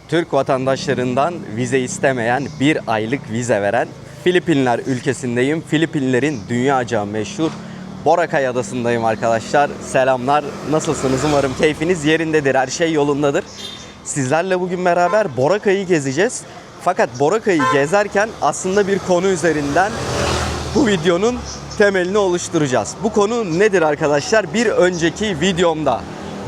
Türk vatandaşlarından vize istemeyen, bir aylık vize veren Filipinler ülkesindeyim. Filipinlerin dünyaca meşhur Boracay adasındayım arkadaşlar. Selamlar. Nasılsınız? Umarım keyfiniz yerindedir. Her şey yolundadır. Sizlerle bugün beraber Boracay'ı gezeceğiz. Fakat Boracay'ı gezerken aslında bir konu üzerinden bu videonun temelini oluşturacağız. Bu konu nedir arkadaşlar? Bir önceki videomda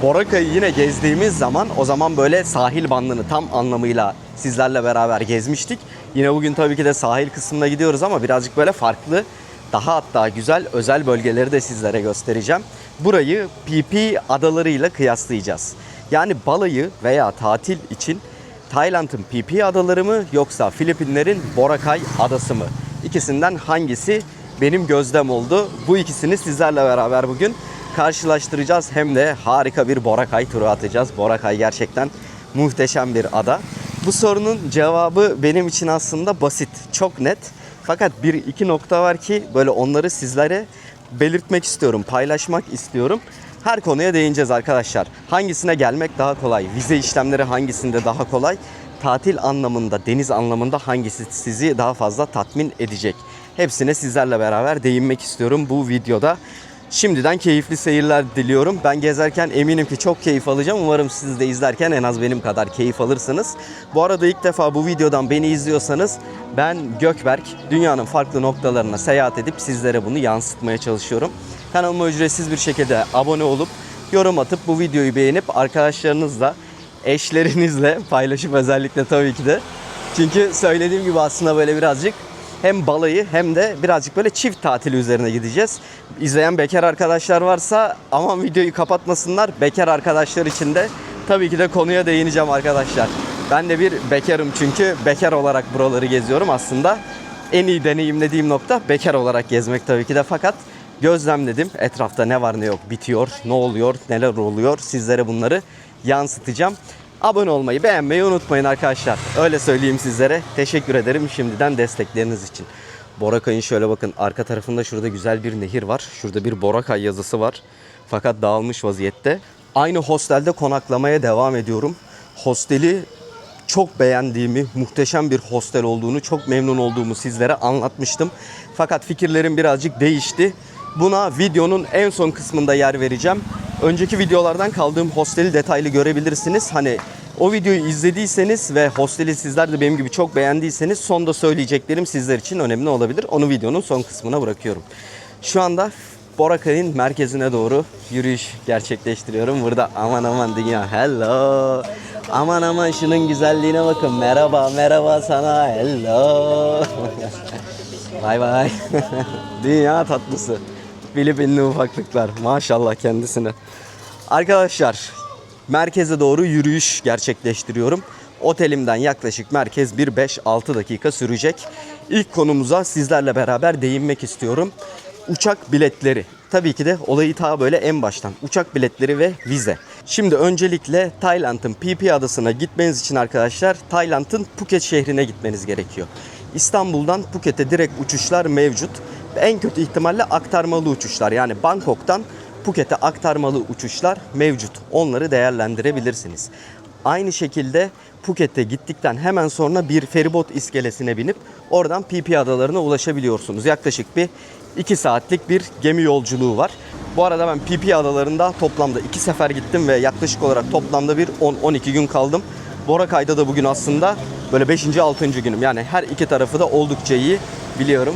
Boracay'ı yine gezdiğimiz zaman, o zaman böyle sahil bandını tam anlamıyla sizlerle beraber gezmiştik. Yine bugün tabii ki de sahil kısmına gidiyoruz ama birazcık böyle farklı, daha hatta güzel özel bölgeleri de sizlere göstereceğim. Burayı Phi adalarıyla kıyaslayacağız. Yani balayı veya tatil için Tayland'ın Phi adaları mı yoksa Filipinlerin Boracay adası mı? İkisinden hangisi benim gözdem oldu? Bu ikisini sizlerle beraber bugün karşılaştıracağız. Hem de harika bir Boracay turu atacağız. Boracay gerçekten muhteşem bir ada. Bu sorunun cevabı benim için aslında basit, çok net. Fakat bir iki nokta var ki böyle onları sizlere belirtmek istiyorum, paylaşmak istiyorum. Her konuya değineceğiz arkadaşlar. Hangisine gelmek daha kolay? Vize işlemleri hangisinde daha kolay? Tatil anlamında, deniz anlamında hangisi sizi daha fazla tatmin edecek? Hepsine sizlerle beraber değinmek istiyorum bu videoda. Şimdiden keyifli seyirler diliyorum. Ben gezerken eminim ki çok keyif alacağım. Umarım siz de izlerken en az benim kadar keyif alırsınız. Bu arada ilk defa bu videodan beni izliyorsanız ben Gökberk. Dünyanın farklı noktalarına seyahat edip sizlere bunu yansıtmaya çalışıyorum. Kanalıma ücretsiz bir şekilde abone olup yorum atıp bu videoyu beğenip arkadaşlarınızla, eşlerinizle paylaşıp özellikle tabii ki de. Çünkü söylediğim gibi aslında böyle birazcık hem balayı hem de birazcık böyle çift tatili üzerine gideceğiz. İzleyen bekar arkadaşlar varsa aman videoyu kapatmasınlar. Bekar arkadaşlar için de tabii ki de konuya değineceğim arkadaşlar. Ben de bir bekarım çünkü bekar olarak buraları geziyorum. Aslında en iyi deneyimlediğim nokta bekar olarak gezmek tabii ki de. Fakat gözlemledim. Etrafta ne var ne yok bitiyor, ne oluyor, neler oluyor. Sizlere bunları yansıtacağım. Abone olmayı, beğenmeyi unutmayın arkadaşlar. Öyle söyleyeyim sizlere. Teşekkür ederim şimdiden destekleriniz için. Boracay'ın şöyle bakın arka tarafında şurada güzel bir nehir var. Şurada bir Boracay yazısı var. Fakat dağılmış vaziyette. Aynı hostelde konaklamaya devam ediyorum. Hosteli çok beğendiğimi, muhteşem bir hostel olduğunu, çok memnun olduğumu sizlere anlatmıştım. Fakat fikirlerim birazcık değişti. Buna videonun en son kısmında yer vereceğim. Önceki videolardan kaldığım hosteli detaylı görebilirsiniz. Hani o videoyu izlediyseniz ve hosteli sizler de benim gibi çok beğendiyseniz sonda söyleyeceklerim sizler için önemli olabilir. Onu videonun son kısmına bırakıyorum. Şu anda Boracay'ın merkezine doğru yürüyüş gerçekleştiriyorum. Burada aman aman dünya, hello. Aman aman şunun güzelliğine bakın. Merhaba, merhaba sana, hello. Bay bay. Dünya tatlısı. Filipinli ufaklıklar. Maşallah kendisine. Arkadaşlar merkeze doğru yürüyüş gerçekleştiriyorum. Otelimden yaklaşık merkez bir 5-6 dakika sürecek. İlk konumuza sizlerle beraber değinmek istiyorum. Uçak biletleri. Tabii ki de olayı ta böyle en baştan. Uçak biletleri ve vize. Şimdi öncelikle Tayland'ın Phi adasına gitmeniz için arkadaşlar Tayland'ın Phuket şehrine gitmeniz gerekiyor. İstanbul'dan Phuket'e direkt uçuşlar mevcut. En kötü ihtimalle aktarmalı uçuşlar, yani Bangkok'tan Phuket'e aktarmalı uçuşlar mevcut. Onları değerlendirebilirsiniz. Aynı şekilde Phuket'e gittikten hemen sonra bir feribot iskelesine binip oradan Phi adalarına ulaşabiliyorsunuz. Yaklaşık bir 2 saatlik bir gemi yolculuğu var. Bu arada ben Phi adalarında toplamda 2 sefer gittim ve yaklaşık olarak toplamda bir 10-12 gün kaldım. Boracay'da da bugün aslında böyle 5. 6. günüm. Yani her iki tarafı da oldukça iyi biliyorum.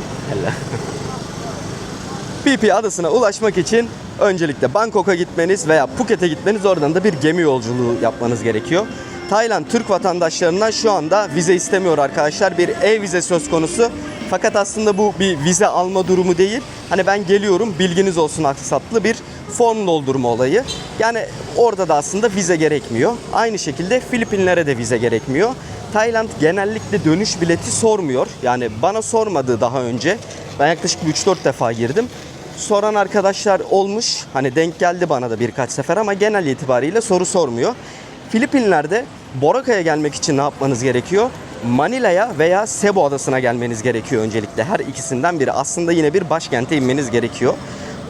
Phi adasına ulaşmak için öncelikle Bangkok'a gitmeniz veya Phuket'e gitmeniz, oradan da bir gemi yolculuğu yapmanız gerekiyor. Tayland Türk vatandaşlarından şu anda vize istemiyor arkadaşlar. Bir e-vize söz konusu. Fakat aslında bu bir vize alma durumu değil. Hani ben geliyorum bilginiz olsun aksatlı bir form doldurma olayı. Yani orada da aslında vize gerekmiyor. Aynı şekilde Filipinlere de vize gerekmiyor. Tayland genellikle dönüş bileti sormuyor. Yani bana sormadı daha önce. Ben yaklaşık 3-4 defa girdim. Soran arkadaşlar olmuş. Hani denk geldi bana da birkaç sefer ama genel itibariyle soru sormuyor. Filipinler'de Boracay'a gelmek için ne yapmanız gerekiyor? Manila'ya veya Cebu adasına gelmeniz gerekiyor öncelikle. Her ikisinden biri. Aslında yine bir başkente inmeniz gerekiyor.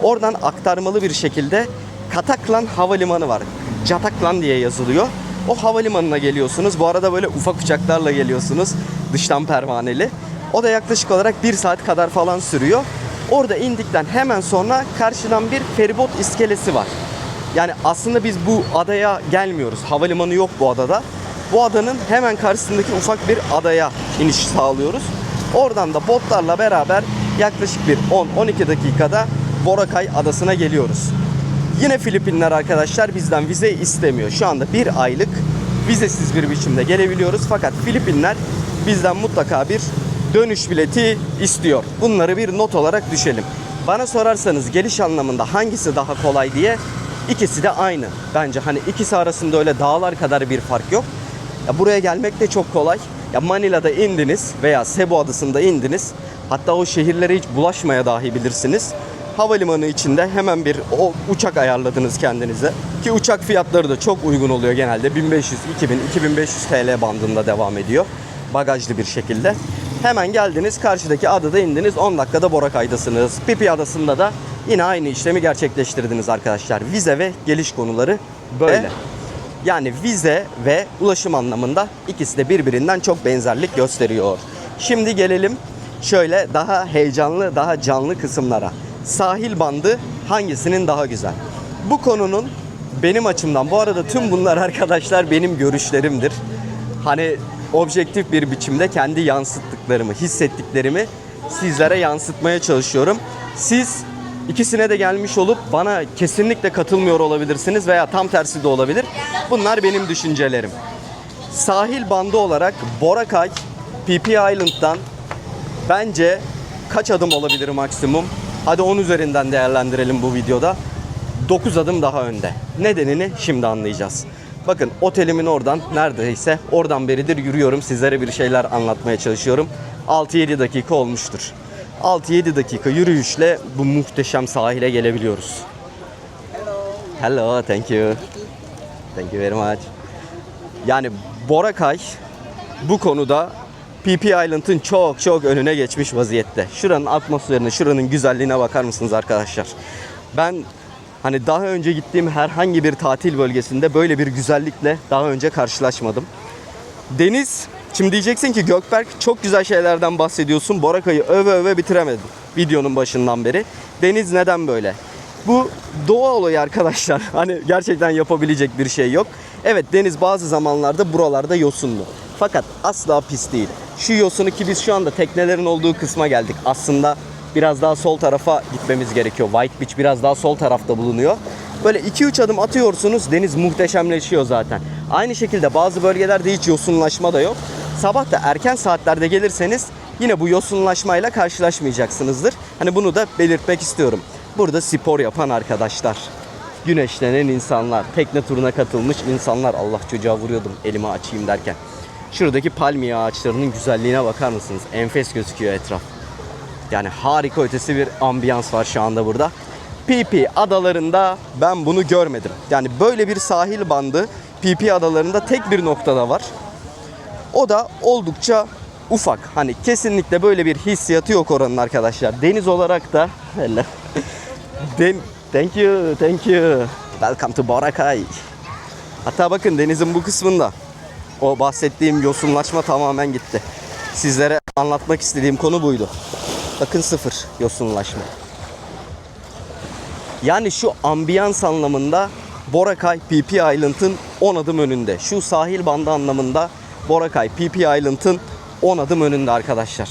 Oradan aktarmalı bir şekilde Kataklan Havalimanı var. Jataklan diye yazılıyor. O havalimanına geliyorsunuz. Bu arada böyle ufak uçaklarla geliyorsunuz. Dıştan pervaneli. O da yaklaşık olarak 1 saat kadar falan sürüyor. Orada indikten hemen sonra karşıdan bir feribot iskelesi var. Yani aslında biz bu adaya gelmiyoruz. Havalimanı yok bu adada. Bu adanın hemen karşısındaki ufak bir adaya iniş sağlıyoruz. Oradan da botlarla beraber yaklaşık bir 10-12 dakikada Boracay adasına geliyoruz. Yine Filipinler arkadaşlar bizden vize istemiyor. Şu anda 1 aylık vizesiz bir biçimde gelebiliyoruz. Fakat Filipinler bizden mutlaka bir dönüş bileti istiyor. Bunları bir not olarak düşelim. Bana sorarsanız geliş anlamında hangisi daha kolay diye, ikisi de aynı. Bence hani ikisi arasında öyle dağlar kadar bir fark yok. Ya buraya gelmek de çok kolay. Ya Manila'da indiniz veya Cebu adasında indiniz. Hatta o şehirlere hiç bulaşmaya dahi bilirsiniz. Havalimanı içinde hemen bir uçak ayarladınız kendinize. Ki uçak fiyatları da çok uygun oluyor genelde. 1500, 2000, 2500 TL bandında devam ediyor. Bagajlı bir şekilde. Hemen geldiniz, karşıdaki adada indiniz. 10 dakikada Boracay'dasınız. Phi Phi adasında da yine aynı işlemi gerçekleştirdiniz arkadaşlar. Vize ve geliş konuları böyle. Yani vize ve ulaşım anlamında ikisi de birbirinden çok benzerlik gösteriyor. Şimdi gelelim şöyle daha heyecanlı, daha canlı kısımlara. Sahil bandı hangisinin daha güzel? Bu konunun benim açımdan, bu arada tüm bunlar arkadaşlar benim görüşlerimdir. Hani objektif bir biçimde kendi yansıttıklarımı, hissettiklerimi sizlere yansıtmaya çalışıyorum. Siz ikisine de gelmiş olup bana kesinlikle katılmıyor olabilirsiniz veya tam tersi de olabilir. Bunlar benim düşüncelerim. Sahil bandı olarak Boracay, Phi Phi Island'dan bence kaç adım olabilir maksimum? Hadi 10 üzerinden değerlendirelim bu videoda. 9 adım daha önde. Nedenini şimdi anlayacağız. Bakın otelimin oradan neredeyse oradan beridir yürüyorum. Sizlere bir şeyler anlatmaya çalışıyorum. 6-7 dakika olmuştur. 6-7 dakika yürüyüşle bu muhteşem sahile gelebiliyoruz. Hello, thank you. Thank you very much. Yani Boracay bu konuda Phi Phi Island'ın çok önüne geçmiş vaziyette. Şuranın atmosferine, şuranın güzelliğine bakar mısınız arkadaşlar? Ben hani daha önce gittiğim herhangi bir tatil bölgesinde böyle bir güzellikle daha önce karşılaşmadım. Deniz, şimdi diyeceksin ki Gökberk çok güzel şeylerden bahsediyorsun. Boracay'ı öve bitiremedin videonun başından beri. Deniz neden böyle? Bu doğa olayı arkadaşlar. Hani gerçekten yapabilecek bir şey yok. Evet, deniz bazı zamanlarda buralarda yosunlu. Fakat asla pis değil. Şu yosunu, ki biz şu anda teknelerin olduğu kısma geldik. Aslında biraz daha sol tarafa gitmemiz gerekiyor. White Beach biraz daha sol tarafta bulunuyor. Böyle 2-3 adım atıyorsunuz, deniz muhteşemleşiyor zaten. Aynı şekilde bazı bölgelerde hiç yosunlaşma da yok. Sabah da erken saatlerde gelirseniz yine bu yosunlaşmayla karşılaşmayacaksınızdır. Hani bunu da belirtmek istiyorum. Burada spor yapan arkadaşlar, güneşlenen insanlar, tekne turuna katılmış insanlar. Allah, çocuğa vuruyordum elimi açayım derken. Şuradaki palmiye ağaçlarının güzelliğine bakar mısınız? Enfes gözüküyor etraf. Yani harika ötesi bir ambiyans var şu anda burada. Phi Phi adalarında ben bunu görmedim. Yani böyle bir sahil bandı Phi Phi adalarında tek bir noktada var. O da oldukça ufak. Hani kesinlikle böyle bir hissiyatı yok oranın arkadaşlar. Deniz olarak da thank you. Welcome to Boracay. Hatta bakın denizin bu kısmında o bahsettiğim yosunlaşma tamamen gitti. Sizlere anlatmak istediğim konu buydu. Bakın sıfır yosunlaşma. Yani şu ambiyans anlamında Boracay Phi Phi Island'ın 10 adım önünde. Şu sahil bandı anlamında Boracay Phi Phi Island'ın 10 adım önünde arkadaşlar.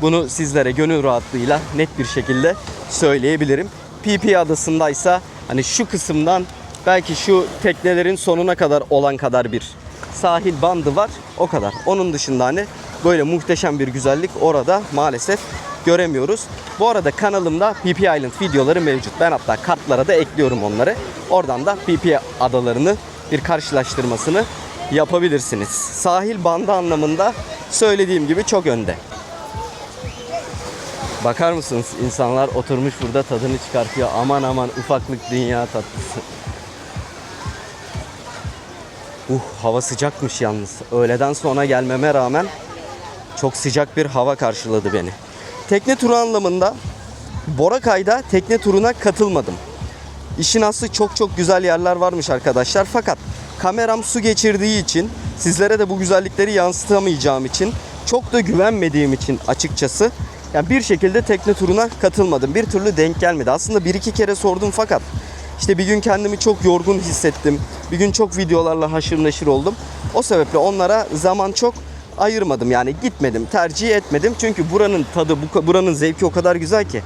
Bunu sizlere gönül rahatlığıyla net bir şekilde söyleyebilirim. Phi Phi adasındaysa hani şu kısımdan belki şu teknelerin sonuna kadar olan kadar bir sahil bandı var, o kadar. Onun dışında hani böyle muhteşem bir güzellik orada maalesef göremiyoruz. Bu arada kanalımda Phi Phi Island videoları mevcut. Ben hatta kartlara da ekliyorum onları. Oradan da Phi Phi adalarını bir karşılaştırmasını yapabilirsiniz. Sahil bandı anlamında söylediğim gibi çok önde. Bakar mısınız? İnsanlar oturmuş burada tadını çıkartıyor. Aman ufaklık dünya tatlısı. Hava sıcakmış yalnız. Öğleden sonra gelmeme rağmen çok sıcak bir hava karşıladı beni. Tekne turu anlamında Boracay'da tekne turuna katılmadım. İşin aslı çok güzel yerler varmış arkadaşlar. Fakat kameram su geçirdiği için, sizlere de bu güzellikleri yansıtamayacağım için, çok da güvenmediğim için açıkçası yani bir şekilde tekne turuna katılmadım. Bir türlü denk gelmedi. Aslında bir iki kere sordum fakat işte bir gün kendimi çok yorgun hissettim. Bir gün çok videolarla haşır neşir oldum. O sebeple onlara zaman çok ayırmadım. Yani gitmedim, tercih etmedim. Çünkü buranın tadı, buranın zevki o kadar güzel ki.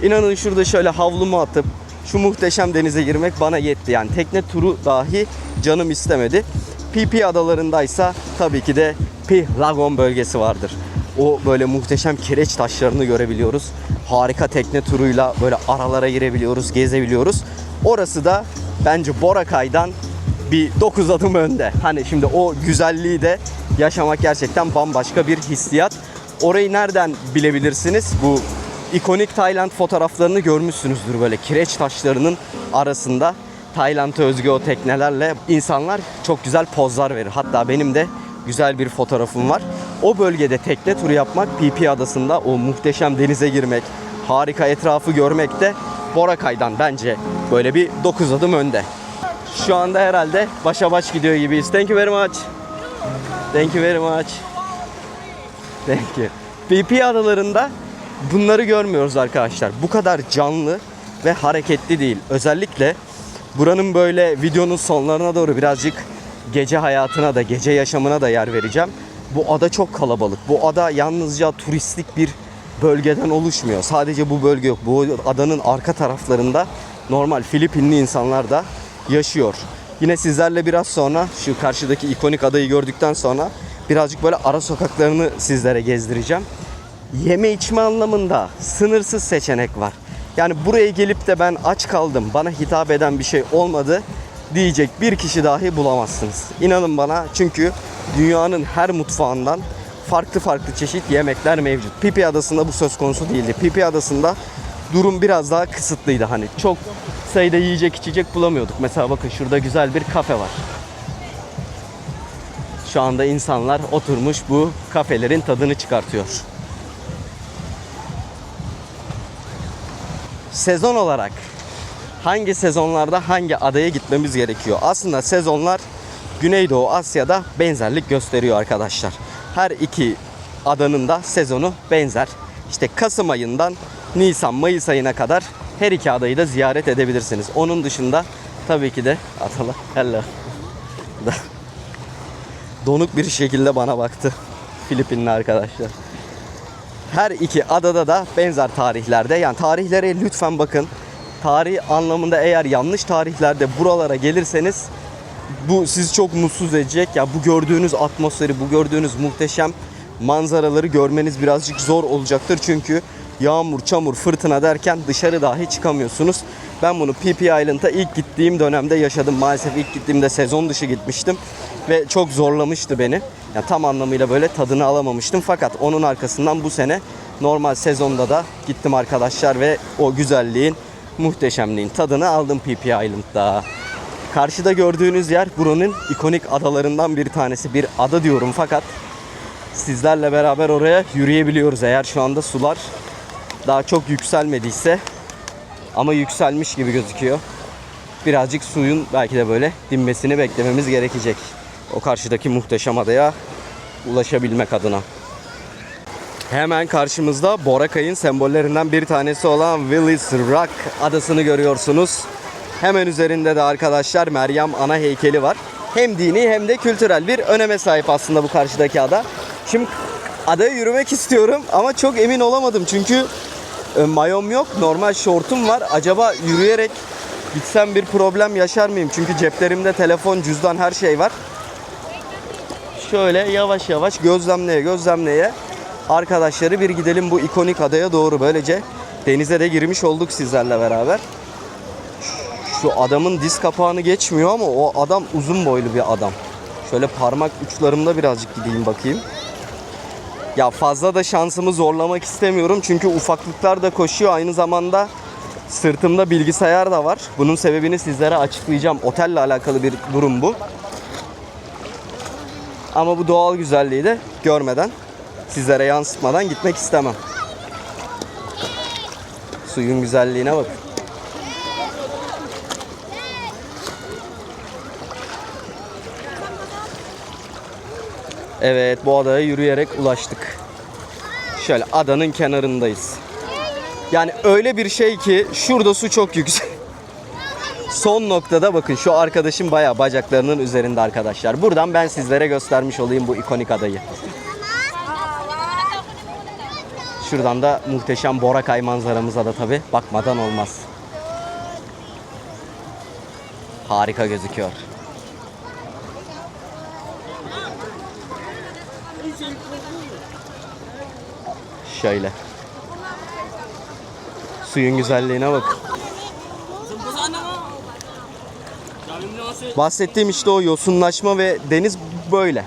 İnanın şurada şöyle havlumu atıp şu muhteşem denize girmek bana yetti. Yani tekne turu dahi canım istemedi. PP adalarındaysa tabii ki de Pihlagon bölgesi vardır. O böyle muhteşem kireç taşlarını görebiliyoruz. Harika tekne turuyla böyle aralara girebiliyoruz, gezebiliyoruz. Orası da bence Boracay'dan bir 9 adım önde. Hani şimdi o güzelliği de yaşamak gerçekten bambaşka bir hissiyat. Orayı nereden bilebilirsiniz? Bu ikonik Tayland fotoğraflarını görmüşsünüzdür, böyle kireç taşlarının arasında Tayland'a özgü o teknelerle insanlar çok güzel pozlar verir. Hatta benim de güzel bir fotoğrafım var. O bölgede tekne turu yapmak, PP adasında o muhteşem denize girmek, harika etrafı görmek de Boracay'dan bence böyle bir 9 adım önde. Şu anda herhalde başa baş gidiyor gibiyiz. Thank you very much. Thank you very much. Thank you. PP adalarında bunları görmüyoruz arkadaşlar. Bu kadar canlı ve hareketli değil. Özellikle buranın böyle videonun sonlarına doğru birazcık gece hayatına da, gece yaşamına da yer vereceğim. Bu ada çok kalabalık. Bu ada yalnızca turistik bir bölgeden oluşmuyor. Sadece bu bölge yok. Bu adanın arka taraflarında normal Filipinli insanlar da yaşıyor. Yine sizlerle biraz sonra şu karşıdaki ikonik adayı gördükten sonra birazcık böyle ara sokaklarını sizlere gezdireceğim. Yeme içme anlamında sınırsız seçenek var. Yani buraya gelip de ben aç kaldım, bana hitap eden bir şey olmadı diyecek bir kişi dahi bulamazsınız. İnanın bana, çünkü dünyanın her mutfağından farklı farklı çeşit yemekler mevcut. Phi Adası'nda bu söz konusu değildi. Phi Adası'nda durum biraz daha kısıtlıydı. Hani çok sayıda yiyecek içecek bulamıyorduk. Mesela bakın şurada güzel bir kafe var. Şu anda insanlar oturmuş bu kafelerin tadını çıkartıyor. Sezon olarak hangi sezonlarda hangi adaya gitmemiz gerekiyor? Aslında sezonlar Güneydoğu Asya'da benzerlik gösteriyor arkadaşlar. Her iki adanın da sezonu benzer. İşte Kasım ayından Nisan-Mayıs ayına kadar her iki adayı da ziyaret edebilirsiniz. Onun dışında tabii ki de Atala hello. Donuk bir şekilde bana baktı Filipinli arkadaşlar. Her iki adada da benzer tarihlerde, yani tarihlere lütfen bakın. Tarih anlamında eğer yanlış tarihlerde buralara gelirseniz bu sizi çok mutsuz edecek. Ya bu gördüğünüz atmosferi, bu gördüğünüz muhteşem manzaraları görmeniz birazcık zor olacaktır. Çünkü yağmur, çamur, fırtına derken dışarı dahi çıkamıyorsunuz. Ben bunu Phi Island'a ilk gittiğim dönemde yaşadım. Maalesef ilk gittiğimde sezon dışı gitmiştim ve çok zorlamıştı beni. Yani tam anlamıyla böyle tadını alamamıştım. Fakat onun arkasından bu sene normal sezonda da gittim arkadaşlar ve o güzelliğin, muhteşemliğin tadını aldım Phi Island'da. Karşıda gördüğünüz yer buranın ikonik adalarından bir tanesi. Bir ada diyorum fakat sizlerle beraber oraya yürüyebiliyoruz eğer şu anda sular daha çok yükselmediyse, ama yükselmiş gibi gözüküyor. Birazcık suyun belki de böyle dinmesini beklememiz gerekecek. O karşıdaki muhteşem adaya ulaşabilmek adına. Hemen karşımızda Boracay'ın sembollerinden bir tanesi olan Willis Rock adasını görüyorsunuz. Hemen üzerinde de arkadaşlar Meryem Ana heykeli var. Hem dini hem de kültürel bir öneme sahip aslında bu karşıdaki ada. Şimdi adaya yürümek istiyorum ama çok emin olamadım çünkü mayom yok, normal şortum var. Acaba yürüyerek gitsem bir problem yaşar mıyım? Çünkü ceplerimde telefon, cüzdan, her şey var. Şöyle yavaş yavaş gözlemleye arkadaşları bir gidelim bu ikonik adaya doğru. Böylece denize de girmiş olduk sizlerle beraber. Şu adamın diz kapağını geçmiyor ama o adam uzun boylu bir adam. Şöyle parmak uçlarımda birazcık gideyim bakayım. Ya fazla da şansımı zorlamak istemiyorum çünkü ufaklıklar da koşuyor. Aynı zamanda sırtımda bilgisayar da var. Bunun sebebini sizlere açıklayacağım. Otelle alakalı bir durum bu. Ama bu doğal güzelliği de görmeden, sizlere yansıtmadan gitmek istemem. Suyun güzelliğine bakın. Evet, bu adaya yürüyerek ulaştık. Şöyle adanın kenarındayız. Yani öyle bir şey ki şurada su çok yüksek. Son noktada bakın şu arkadaşım bayağı bacaklarının üzerinde arkadaşlar. Buradan ben sizlere göstermiş olayım bu ikonik adayı. Şuradan da muhteşem Boracay manzaramıza da tabi bakmadan olmaz. Harika gözüküyor. Şöyle. Suyun güzelliğine bak. Bahsettiğim işte o yosunlaşma ve deniz böyle.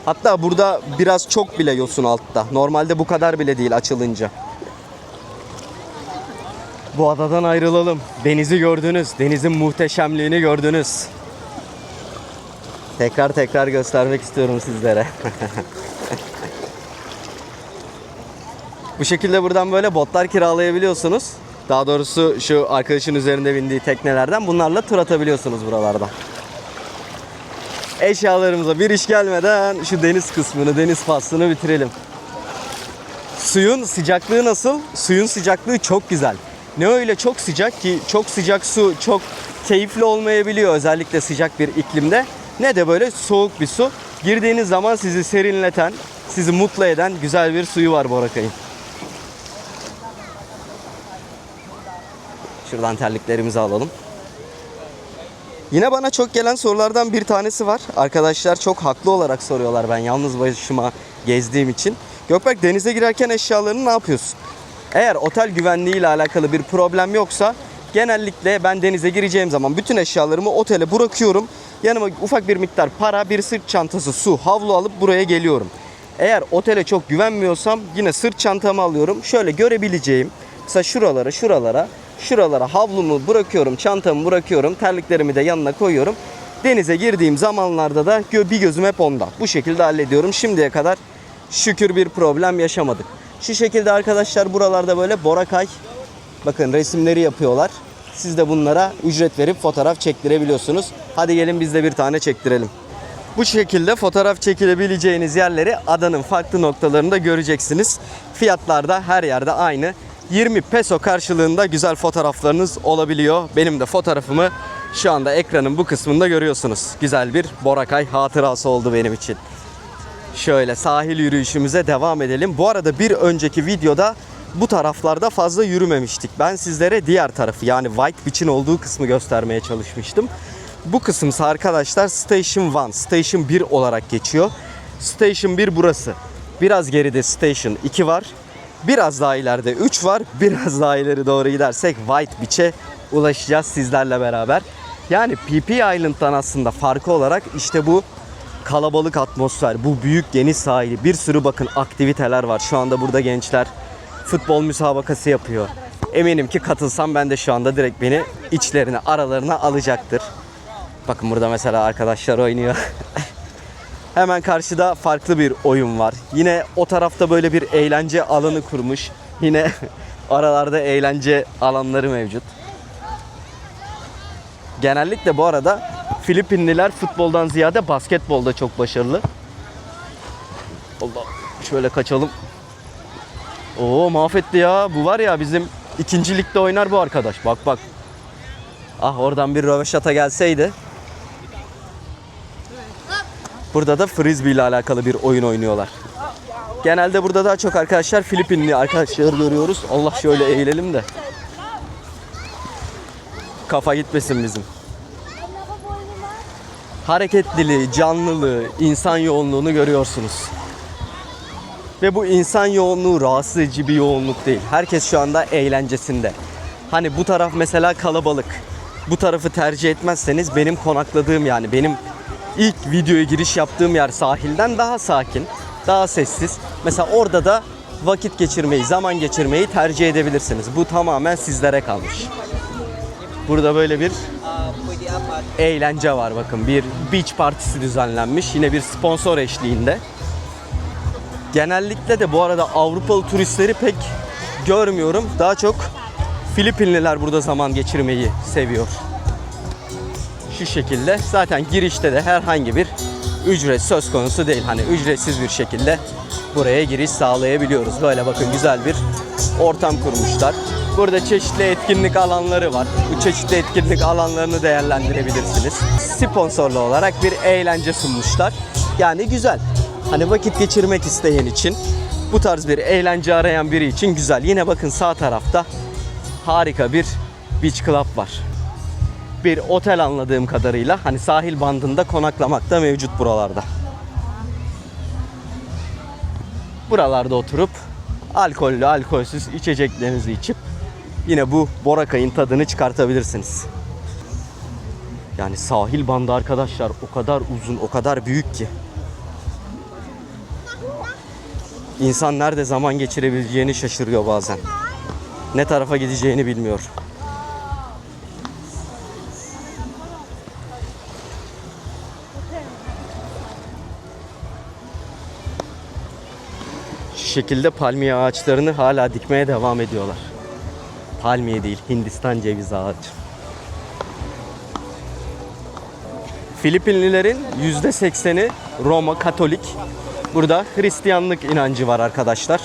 Hatta burada biraz çok bile yosun altta. Normalde bu kadar bile değil açılınca. Bu adadan ayrılalım. Denizi gördünüz. Denizin muhteşemliğini gördünüz. Tekrar göstermek istiyorum sizlere. Bu şekilde buradan böyle botlar kiralayabiliyorsunuz. Daha doğrusu şu arkadaşın üzerinde bindiği teknelerden bunlarla tur atabiliyorsunuz buralarda. Eşyalarımıza bir iş gelmeden şu deniz kısmını, deniz faslını bitirelim. Suyun sıcaklığı nasıl? Suyun sıcaklığı çok güzel. Ne öyle çok sıcak ki çok sıcak su çok keyifli olmayabiliyor özellikle sıcak bir iklimde. Ne de böyle soğuk bir su. Girdiğiniz zaman sizi serinleten, sizi mutlu eden güzel bir suyu var Boracay'ın. Şuradan terliklerimizi alalım. Yine bana çok gelen sorulardan bir tanesi var. Arkadaşlar çok haklı olarak soruyorlar ben yalnız başıma gezdiğim için. Gökberk, denize girerken eşyalarını ne yapıyorsun? Eğer otel güvenliği ile alakalı bir problem yoksa genellikle ben denize gireceğim zaman bütün eşyalarımı otele bırakıyorum. Yanıma ufak bir miktar para, bir sırt çantası, su, havlu alıp buraya geliyorum. Eğer otele çok güvenmiyorsam yine sırt çantamı alıyorum. Şöyle görebileceğim mesela şuralara havlumu bırakıyorum, çantamı bırakıyorum, terliklerimi de yanına koyuyorum. Denize girdiğim zamanlarda da bir gözüm hep onda. Bu şekilde hallediyorum. Şimdiye kadar şükür bir problem yaşamadık. Şu şekilde arkadaşlar buralarda böyle Boracay, bakın resimleri yapıyorlar. Siz de bunlara ücret verip fotoğraf çektirebiliyorsunuz. Hadi gelin biz de bir tane çektirelim. Bu şekilde fotoğraf çekilebileceğiniz yerleri adanın farklı noktalarında göreceksiniz. Fiyatlar da her yerde aynı. 20 peso karşılığında güzel fotoğraflarınız olabiliyor. Benim de fotoğrafımı şu anda ekranın bu kısmında görüyorsunuz. Güzel bir Boracay hatırası oldu benim için. Şöyle sahil yürüyüşümüze devam edelim. Bu arada bir önceki videoda bu taraflarda fazla yürümemiştik. Ben sizlere diğer tarafı yani White Beach'in olduğu kısmı göstermeye çalışmıştım. Bu kısımsa arkadaşlar Station 1, Station 1 olarak geçiyor. Station 1 burası. Biraz geride Station 2 var. Biraz daha ileride 3 var. Biraz daha ileri doğru gidersek White Beach'e ulaşacağız sizlerle beraber. Yani PP Island'dan aslında farkı olarak işte bu kalabalık atmosfer, bu büyük geniş sahili, bir sürü bakın aktiviteler var. Şu anda burada gençler futbol müsabakası yapıyor. Eminim ki katılsam ben de şu anda direkt beni içlerine, aralarına alacaktır. Bakın burada mesela arkadaşlar oynuyor. Hemen karşıda farklı bir oyun var. Yine o tarafta böyle bir eğlence alanı kurmuş. Yine aralarda eğlence alanları mevcut. Genellikle bu arada Filipinliler futboldan ziyade basketbolda çok başarılı. Allah, şöyle kaçalım. Oo, mahvetti ya. Bu var ya bizim 2. ligde oynar bu arkadaş. Bak bak. Ah, oradan bir röveşata gelseydi. Burada da frisbee ile alakalı bir oyun oynuyorlar. Genelde burada daha çok arkadaşlar Filipinli arkadaşlar görüyoruz. Allah, şöyle eğilelim de kafa gitmesin bizim. Hareketliliği, canlılığı, insan yoğunluğunu görüyorsunuz. Ve bu insan yoğunluğu rahatsız edici bir yoğunluk değil. Herkes şu anda eğlencesinde. Hani bu taraf mesela kalabalık. Bu tarafı tercih etmezseniz benim konakladığım, yani benim ilk videoya giriş yaptığım yer sahilden daha sakin, daha sessiz. Mesela orada da vakit geçirmeyi, zaman geçirmeyi tercih edebilirsiniz. Bu tamamen sizlere kalmış. Burada böyle bir eğlence var, bakın. Bir beach partisi düzenlenmiş. Yine bir sponsor eşliğinde. Genellikle de bu arada Avrupalı turistleri pek görmüyorum. Daha çok Filipinliler burada zaman geçirmeyi seviyor. Şu şekilde. Zaten girişte de herhangi bir ücret söz konusu değil. Hani ücretsiz bir şekilde buraya giriş sağlayabiliyoruz. Böyle bakın güzel bir ortam kurmuşlar. Burada çeşitli etkinlik alanları var. Bu çeşitli etkinlik alanlarını değerlendirebilirsiniz. Sponsorlu olarak bir eğlence sunmuşlar. Yani güzel. Hani vakit geçirmek isteyen için, bu tarz bir eğlence arayan biri için güzel. Yine bakın sağ tarafta harika bir beach club var. Bir otel anladığım kadarıyla, hani sahil bandında konaklamak da mevcut buralarda. Buralarda oturup alkollü, alkolsüz içeceklerinizi içip yine bu Boracay'ın tadını çıkartabilirsiniz. Yani sahil bandı arkadaşlar o kadar uzun, o kadar büyük ki. İnsan nerede zaman geçirebileceğini şaşırıyor bazen. Ne tarafa gideceğini bilmiyor. Şu şekilde palmiye ağaçlarını hala dikmeye devam ediyorlar. Palmiye değil, Hindistan cevizi ağacı. Filipinlilerin %80'i Roma Katolik. Burada Hristiyanlık inancı var arkadaşlar.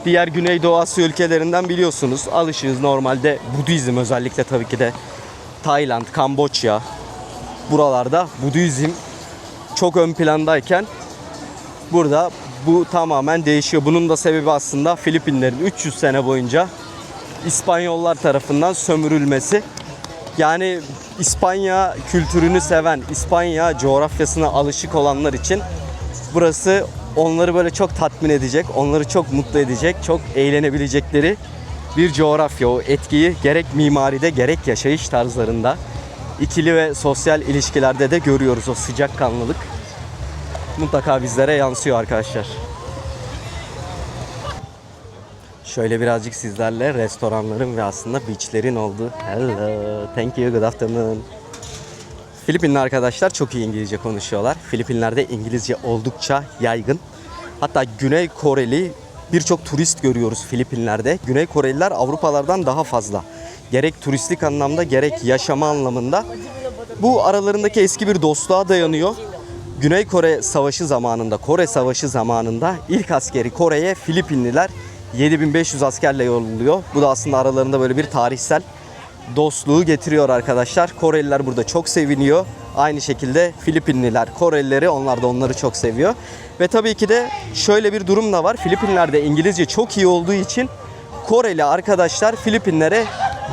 Diğer Güneydoğu Asya ülkelerinden biliyorsunuz, alışığız normalde Budizm, özellikle tabii ki de Tayland, Kamboçya, buralarda Budizm çok ön plandayken burada bu tamamen değişiyor. Bunun da sebebi aslında Filipinlerin 300 sene boyunca İspanyollar tarafından sömürülmesi. Yani İspanya kültürünü seven, İspanya coğrafyasına alışık olanlar için burası onları böyle çok tatmin edecek, onları çok mutlu edecek, çok eğlenebilecekleri bir coğrafya. O etkiyi gerek mimaride gerek yaşayış tarzlarında, ikili ve sosyal ilişkilerde de görüyoruz. O sıcakkanlılık mutlaka bizlere yansıyor arkadaşlar. Şöyle birazcık sizlerle restoranların ve aslında beachlerin olduğu. Hello, thank you, good afternoon. Filipinli arkadaşlar çok iyi İngilizce konuşuyorlar. Filipinler'de İngilizce oldukça yaygın. Hatta Güney Koreli birçok turist görüyoruz Filipinler'de. Güney Koreliler Avrupalardan daha fazla. Gerek turistik anlamda gerek yaşama anlamında. Bu aralarındaki eski bir dostluğa dayanıyor. Güney Kore Savaşı zamanında, Kore Savaşı zamanında ilk askeri Kore'ye Filipinliler 7500 askerle yolluyor. Bu da aslında aralarında böyle bir tarihsel dostluğu getiriyor arkadaşlar. Koreliler burada çok seviniyor. Aynı şekilde Filipinliler Korelileri, onlar da onları çok seviyor. Ve tabii ki de şöyle bir durum da var. Filipinler'de İngilizce çok iyi olduğu için Koreli arkadaşlar Filipinlere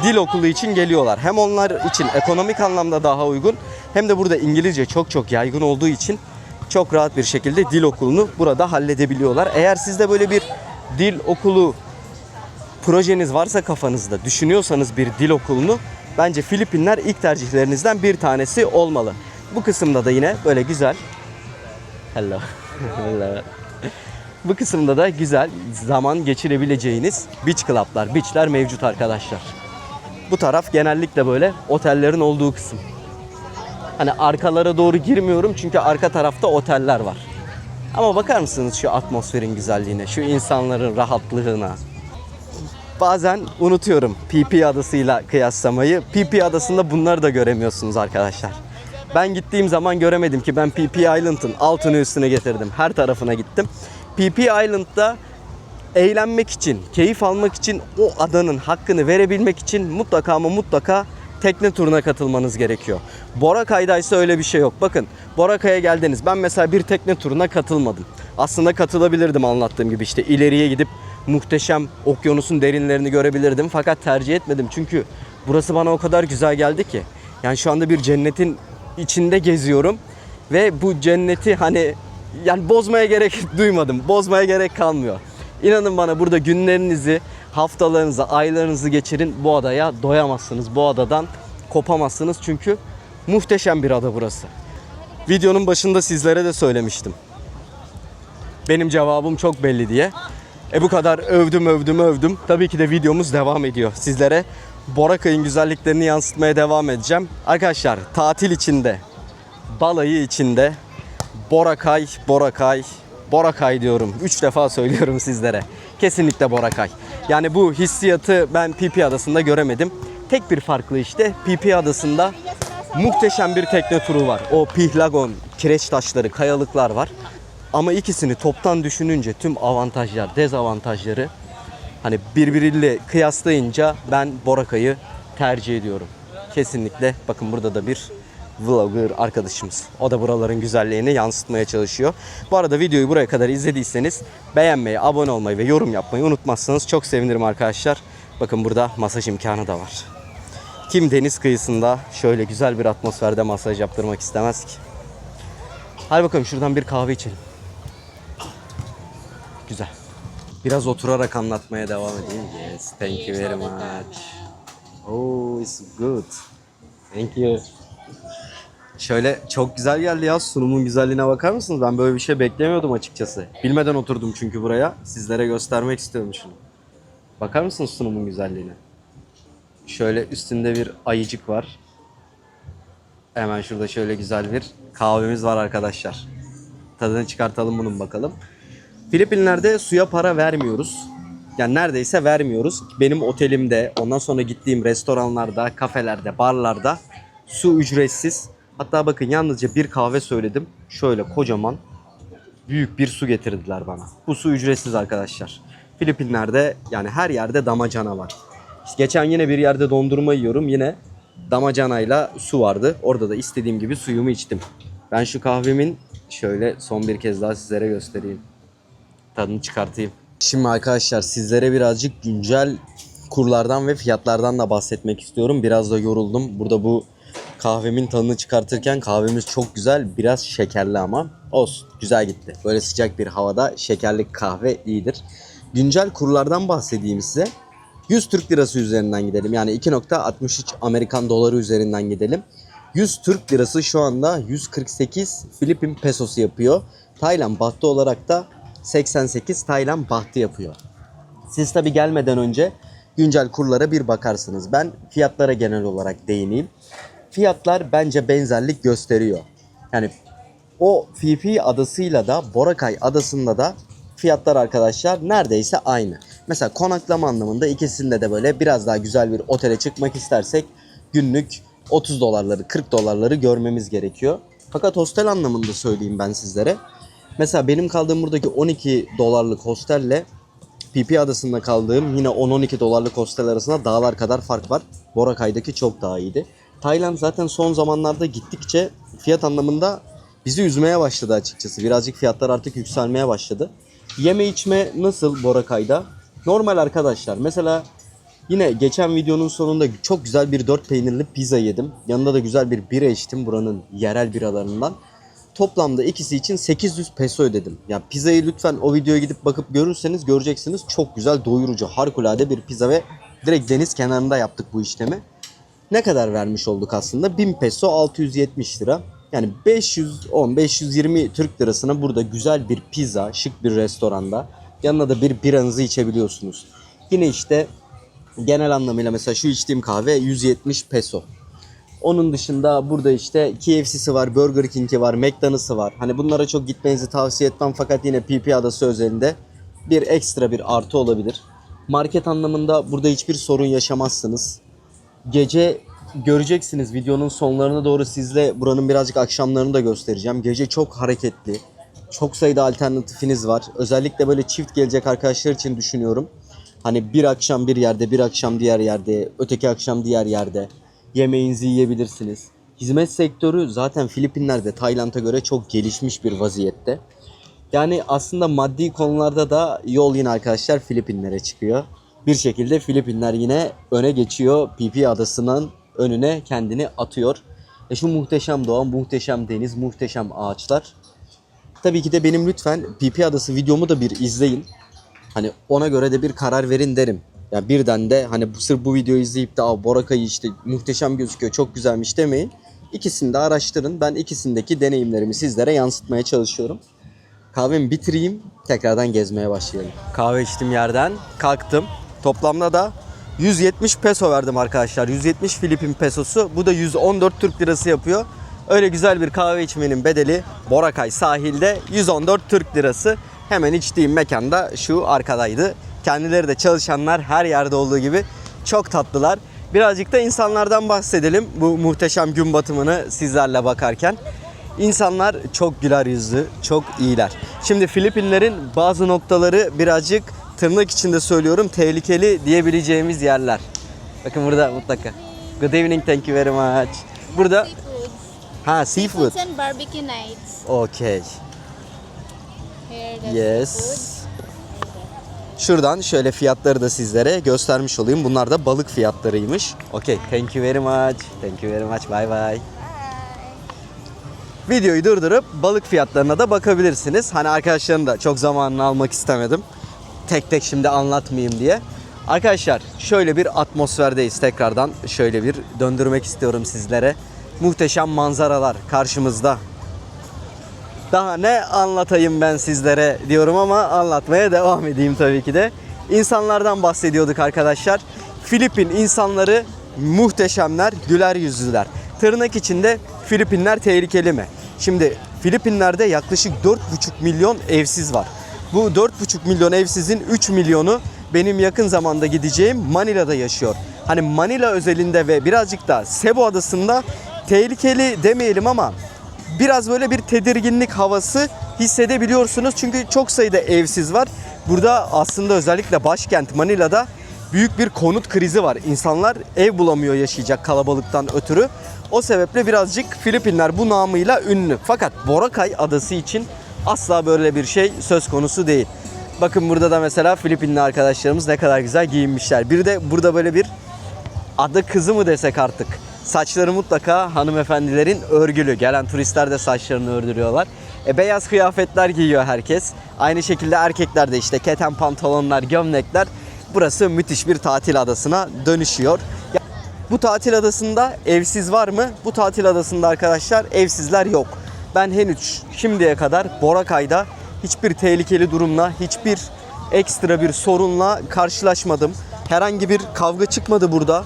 dil okulu için geliyorlar. Hem onlar için ekonomik anlamda daha uygun, hem de burada İngilizce çok yaygın olduğu için çok rahat bir şekilde dil okulunu burada halledebiliyorlar. Eğer sizde böyle bir dil okulu projeniz varsa, kafanızda düşünüyorsanız bir dil okulunu, bence Filipinler ilk tercihlerinizden bir tanesi olmalı. Bu kısımda da yine böyle güzel hello. Hello. Bu kısımda da güzel zaman geçirebileceğiniz beach club'lar, beach'ler mevcut arkadaşlar. Bu taraf genellikle böyle otellerin olduğu kısım. Hani arkalara doğru girmiyorum çünkü arka tarafta oteller var. Ama bakar mısınız şu atmosferin güzelliğine, şu insanların rahatlığına. Bazen unutuyorum PP adasıyla kıyaslamayı. PP adasında bunları da göremiyorsunuz arkadaşlar. Ben gittiğim zaman göremedim ki, ben PP Island'ın altını üstüne getirdim. Her tarafına gittim. PP Island'da eğlenmek için, keyif almak için, o adanın hakkını verebilmek için mutlaka ama mutlaka tekne turuna katılmanız gerekiyor. Boracay'da ise öyle bir şey yok. Bakın, Boracay'a geldiniz. Ben mesela bir tekne turuna katılmadım. Aslında katılabilirdim, anlattığım gibi işte ileriye gidip muhteşem okyanusun derinlerini görebilirdim. Fakat tercih etmedim çünkü burası bana o kadar güzel geldi ki. Yani şu anda bir cennetin içinde geziyorum ve bu cenneti hani yani bozmaya gerek duymadım. Bozmaya gerek kalmıyor. İnanın bana, burada günlerinizi, haftalarınızı, aylarınızı geçirin, bu adaya doyamazsınız. Bu adadan kopamazsınız çünkü muhteşem bir ada burası. Videonun başında sizlere de söylemiştim. Benim cevabım çok belli diye. Bu kadar övdüm. Tabii ki de videomuz devam ediyor. Sizlere Boracay'ın güzelliklerini yansıtmaya devam edeceğim. Arkadaşlar, tatil içinde, balayı içinde Boracay diyorum. 3 defa söylüyorum sizlere. Kesinlikle Boracay. Yani bu hissiyatı ben PP Adası'nda göremedim. Tek bir farklı işte, PP Adası'nda muhteşem bir tekne turu var. O Pihlagon kireç taşları, kayalıklar var. Ama ikisini toptan düşününce tüm avantajlar, dezavantajları hani birbiriyle kıyaslayınca ben Boracay'ı tercih ediyorum. Kesinlikle. Bakın burada da bir vlogger arkadaşımız. O da buraların güzelliğini yansıtmaya çalışıyor. Bu arada videoyu buraya kadar izlediyseniz beğenmeyi, abone olmayı ve yorum yapmayı unutmazsanız çok sevinirim arkadaşlar. Bakın burada masaj imkanı da var. Kim deniz kıyısında şöyle güzel bir atmosferde masaj yaptırmak istemez ki? Hadi bakalım şuradan bir kahve içelim. Güzel. Biraz oturarak anlatmaya devam edeyim. Yes, thank you very much. Oh, it's good. Thank you. Şöyle çok güzel geldi ya. Sunumun güzelliğine bakar mısınız? Ben böyle bir şey beklemiyordum açıkçası. Bilmeden oturdum çünkü buraya. Sizlere göstermek istiyorum şunu. Bakar mısınız sunumun güzelliğine? Şöyle üstünde bir ayıcık var. Hemen şurada şöyle güzel bir kahvemiz var arkadaşlar. Tadını çıkartalım bunun bakalım. Filipinler'de suya para vermiyoruz. Yani neredeyse vermiyoruz. Benim otelimde, ondan sonra gittiğim restoranlarda, kafelerde, barlarda su ücretsiz. Hatta bakın yalnızca bir kahve söyledim. Şöyle kocaman büyük bir su getirdiler bana. Bu su ücretsiz arkadaşlar. Filipinler'de yani her yerde damacana var. İşte geçen yine bir yerde dondurma yiyorum. Yine damacanayla su vardı. Orada da istediğim gibi suyumu içtim. Ben şu kahvemin şöyle son bir kez daha sizlere göstereyim. Tadını çıkartayım. Şimdi arkadaşlar sizlere birazcık güncel kurlardan ve fiyatlardan da bahsetmek istiyorum. Biraz da yoruldum. Burada bu kahvemin tadını çıkartırken kahvemiz çok güzel. Biraz şekerli ama olsun. Güzel gitti. Böyle sıcak bir havada şekerli kahve iyidir. Güncel kurlardan bahsedeyim size. 100 Türk lirası üzerinden gidelim. Yani 2.63 Amerikan doları üzerinden gidelim. 100 Türk lirası şu anda 148 Filipin pesosu yapıyor. Tayland bahtı olarak da 88 Tayland bahtı yapıyor. Siz tabi gelmeden önce güncel kurlara bir bakarsınız. Ben fiyatlara genel olarak değineyim. Fiyatlar bence benzerlik gösteriyor. Yani o Phi adasıyla da Boracay adasında da fiyatlar arkadaşlar neredeyse aynı. Mesela konaklama anlamında ikisinde de böyle biraz daha güzel bir otele çıkmak istersek günlük 30 dolarları 40 dolarları görmemiz gerekiyor. Fakat hostel anlamında söyleyeyim ben sizlere. Mesela benim kaldığım buradaki 12 dolarlık hostelle Phi adasında kaldığım yine 10-12 dolarlık hostel arasında dağlar kadar fark var. Boracay'daki çok daha iyiydi. Tayland zaten son zamanlarda gittikçe fiyat anlamında bizi üzmeye başladı açıkçası. Birazcık fiyatlar artık yükselmeye başladı. Yeme içme nasıl Boracay'da? Normal arkadaşlar. Mesela yine geçen videonun sonunda çok güzel bir 4 peynirli pizza yedim. Yanında da güzel bir bira içtim buranın yerel biralarından. Toplamda ikisi için 800 peso ödedim. Ya pizzayı lütfen o videoya gidip bakıp görürseniz göreceksiniz. Çok güzel, doyurucu, harikulade bir pizza ve direkt deniz kenarında yaptık bu işlemi. Ne kadar vermiş olduk aslında? 1000 peso 670 lira. Yani 510-520 Türk lirasına burada güzel bir pizza, şık bir restoranda yanına da bir biranızı içebiliyorsunuz. Yine işte genel anlamıyla mesela şu içtiğim kahve 170 peso. Onun dışında burada işte KFC'si var, Burger King'i var, McDonald's'ı var. Hani bunlara çok gitmenizi tavsiye etmem fakat yine Phi adası özelinde bir ekstra bir artı olabilir. Market anlamında burada hiçbir sorun yaşamazsınız. Gece göreceksiniz videonun sonlarına doğru sizle buranın birazcık akşamlarını da göstereceğim. Gece çok hareketli. Çok sayıda alternatifiniz var. Özellikle böyle çift gelecek arkadaşlar için düşünüyorum. Hani bir akşam bir yerde, bir akşam diğer yerde, öteki akşam diğer yerde yemeğinizi yiyebilirsiniz. Hizmet sektörü zaten Filipinler'de Tayland'a göre çok gelişmiş bir vaziyette. Yani aslında maddi konularda da yol yine arkadaşlar Filipinlere çıkıyor. Bir şekilde Filipinler yine öne geçiyor. Phi adasının önüne kendini atıyor. Şu muhteşem doğa, muhteşem deniz, muhteşem ağaçlar. Tabii ki de benim lütfen Phi adası videomu da bir izleyin. Hani ona göre de bir karar verin derim. Ya birden de hani sırf bu videoyu izleyip de Boracay işte muhteşem gözüküyor, çok güzelmiş demeyin. İkisini de araştırın. Ben ikisindeki deneyimlerimi sizlere yansıtmaya çalışıyorum. Kahvemi bitireyim, tekrardan gezmeye başlayalım. Kahve içtiğim yerden kalktım. Toplamda da 170 peso verdim arkadaşlar. 170 Filipin pesosu. Bu da 114 Türk lirası yapıyor. Öyle güzel bir kahve içmenin bedeli Boracay sahilde 114 Türk lirası. Hemen içtiğim mekanda şu arkadaydı. Kendileri de çalışanlar her yerde olduğu gibi çok tatlılar. Birazcık da insanlardan bahsedelim bu muhteşem gün batımını sizlerle bakarken. İnsanlar çok güler yüzlü, çok iyiler. Şimdi Filipinlerin bazı noktaları birazcık tırnak içinde söylüyorum tehlikeli diyebileceğimiz yerler. Bakın burada mutlaka. Good evening, thank you very much. Burada seafood. And barbecue nights. Okay. Here the Yes. seafood. Şuradan şöyle fiyatları da sizlere göstermiş olayım. Bunlar da balık fiyatlarıymış. Okay, thank you very much. Thank you very much. Bye bye. Videoyu durdurup balık fiyatlarına da bakabilirsiniz. Hani arkadaşların da çok zamanını almak istemedim. Tek tek şimdi anlatmayayım diye. Arkadaşlar şöyle bir atmosferdeyiz tekrardan. Şöyle bir döndürmek istiyorum sizlere. Muhteşem manzaralar karşımızda. Daha ne anlatayım ben sizlere diyorum ama anlatmaya devam edeyim tabii ki de. İnsanlardan bahsediyorduk arkadaşlar. Filipin insanları muhteşemler, güler yüzlüler. Tırnak içinde Filipinler tehlikeli mi? Şimdi Filipinler'de yaklaşık 4,5 milyon evsiz var. Bu 4,5 milyon evsizin 3 milyonu benim yakın zamanda gideceğim Manila'da yaşıyor. Hani Manila özelinde ve birazcık da Cebu adasında tehlikeli demeyelim ama biraz böyle bir tedirginlik havası hissedebiliyorsunuz. Çünkü çok sayıda evsiz var. Burada aslında özellikle başkent Manila'da büyük bir konut krizi var. İnsanlar ev bulamıyor yaşayacak kalabalıktan ötürü. O sebeple birazcık Filipinler bu namıyla ünlü. Fakat Boracay adası için asla böyle bir şey söz konusu değil. Bakın burada da mesela Filipinli arkadaşlarımız ne kadar güzel giyinmişler. Bir de burada böyle bir ada kızı mı desek artık. Saçları mutlaka hanımefendilerin örgülü. Gelen turistler de saçlarını ördürüyorlar. Beyaz kıyafetler giyiyor herkes. Aynı şekilde erkekler de işte keten pantolonlar, gömlekler. Burası müthiş bir tatil adasına dönüşüyor. Bu tatil adasında evsiz var mı? Bu tatil adasında arkadaşlar evsizler yok. Ben henüz şimdiye kadar Boracay'da hiçbir tehlikeli durumla, hiçbir ekstra bir sorunla karşılaşmadım. Herhangi bir kavga çıkmadı burada.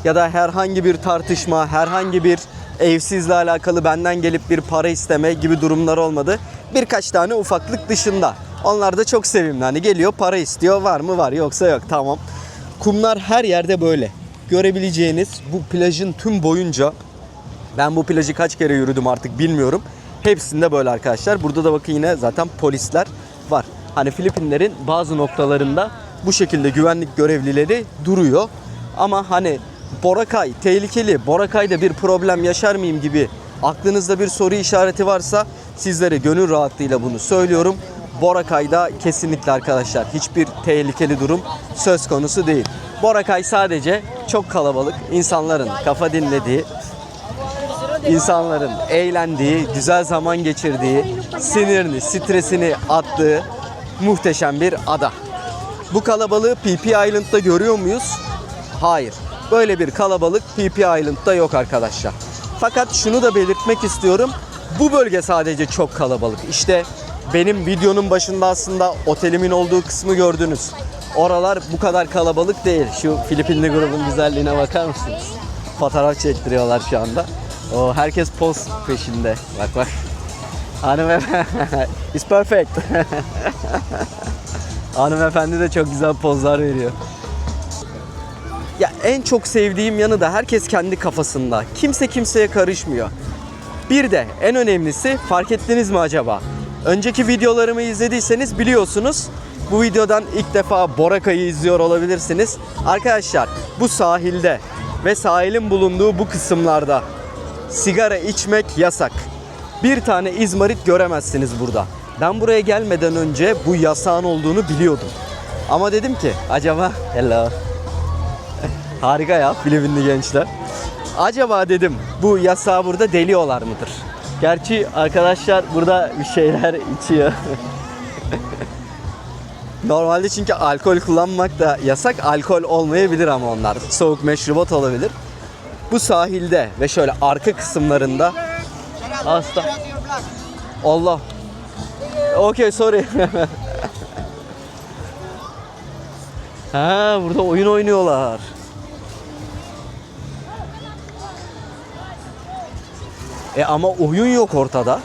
Ya da herhangi bir tartışma, herhangi bir evsizle alakalı benden gelip bir para isteme gibi durumlar olmadı. Birkaç tane ufaklık dışında. Onlar da çok sevimli. Hani geliyor para istiyor. Var mı? Var. Yoksa yok. Tamam. Kumlar her yerde böyle. Görebileceğiniz bu plajın tüm boyunca, ben bu plajı kaç kere yürüdüm artık bilmiyorum. Hepsinde böyle arkadaşlar. Burada da bakın yine zaten polisler var. Hani Filipinlerin bazı noktalarında bu şekilde güvenlik görevlileri duruyor. Ama hani Boracay tehlikeli, Boracay'da bir problem yaşar mıyım gibi aklınızda bir soru işareti varsa sizlere gönül rahatlığıyla bunu söylüyorum. Boracay'da kesinlikle arkadaşlar hiçbir tehlikeli durum söz konusu değil. Boracay sadece çok kalabalık, insanların kafa dinlediği, insanların eğlendiği, güzel zaman geçirdiği, sinirini, stresini attığı muhteşem bir ada. Bu kalabalığı PP Island'da görüyor muyuz? Hayır. Böyle bir kalabalık PP Island'da yok arkadaşlar. Fakat şunu da belirtmek istiyorum. Bu bölge sadece çok kalabalık. İşte benim videonun başında aslında otelimin olduğu kısmı gördünüz. Oralar bu kadar kalabalık değil. Şu Filipinli grubun güzelliğine bakar mısınız? Fotoğraf çektiriyorlar şu anda. O herkes poz peşinde. Bak bak. Hanımefendi. It's perfect. Hanımefendi de çok güzel pozlar veriyor. Ya en çok sevdiğim yanı da herkes kendi kafasında. Kimse kimseye karışmıyor. Bir de en önemlisi fark ettiniz mi acaba? Önceki videolarımı izlediyseniz biliyorsunuz. Bu videodan ilk defa Boracay'ı izliyor olabilirsiniz. Arkadaşlar bu sahilde ve sahilin bulunduğu bu kısımlarda sigara içmek yasak. Bir tane izmarit göremezsiniz burada. Ben buraya gelmeden önce bu yasağın olduğunu biliyordum. Ama dedim ki acaba hello. Harika ya Filipinli gençler. Acaba dedim bu yasağı burada deliyorlar mıdır? Gerçi arkadaşlar burada bir şeyler içiyor. Normalde çünkü alkol kullanmak da yasak. Alkol olmayabilir ama onlar. Soğuk meşrubat olabilir. Bu sahilde ve şöyle arka kısımlarında hasta. Allah. Okay, sorry. Ha, burada oyun oynuyorlar. Ama oyun yok ortada.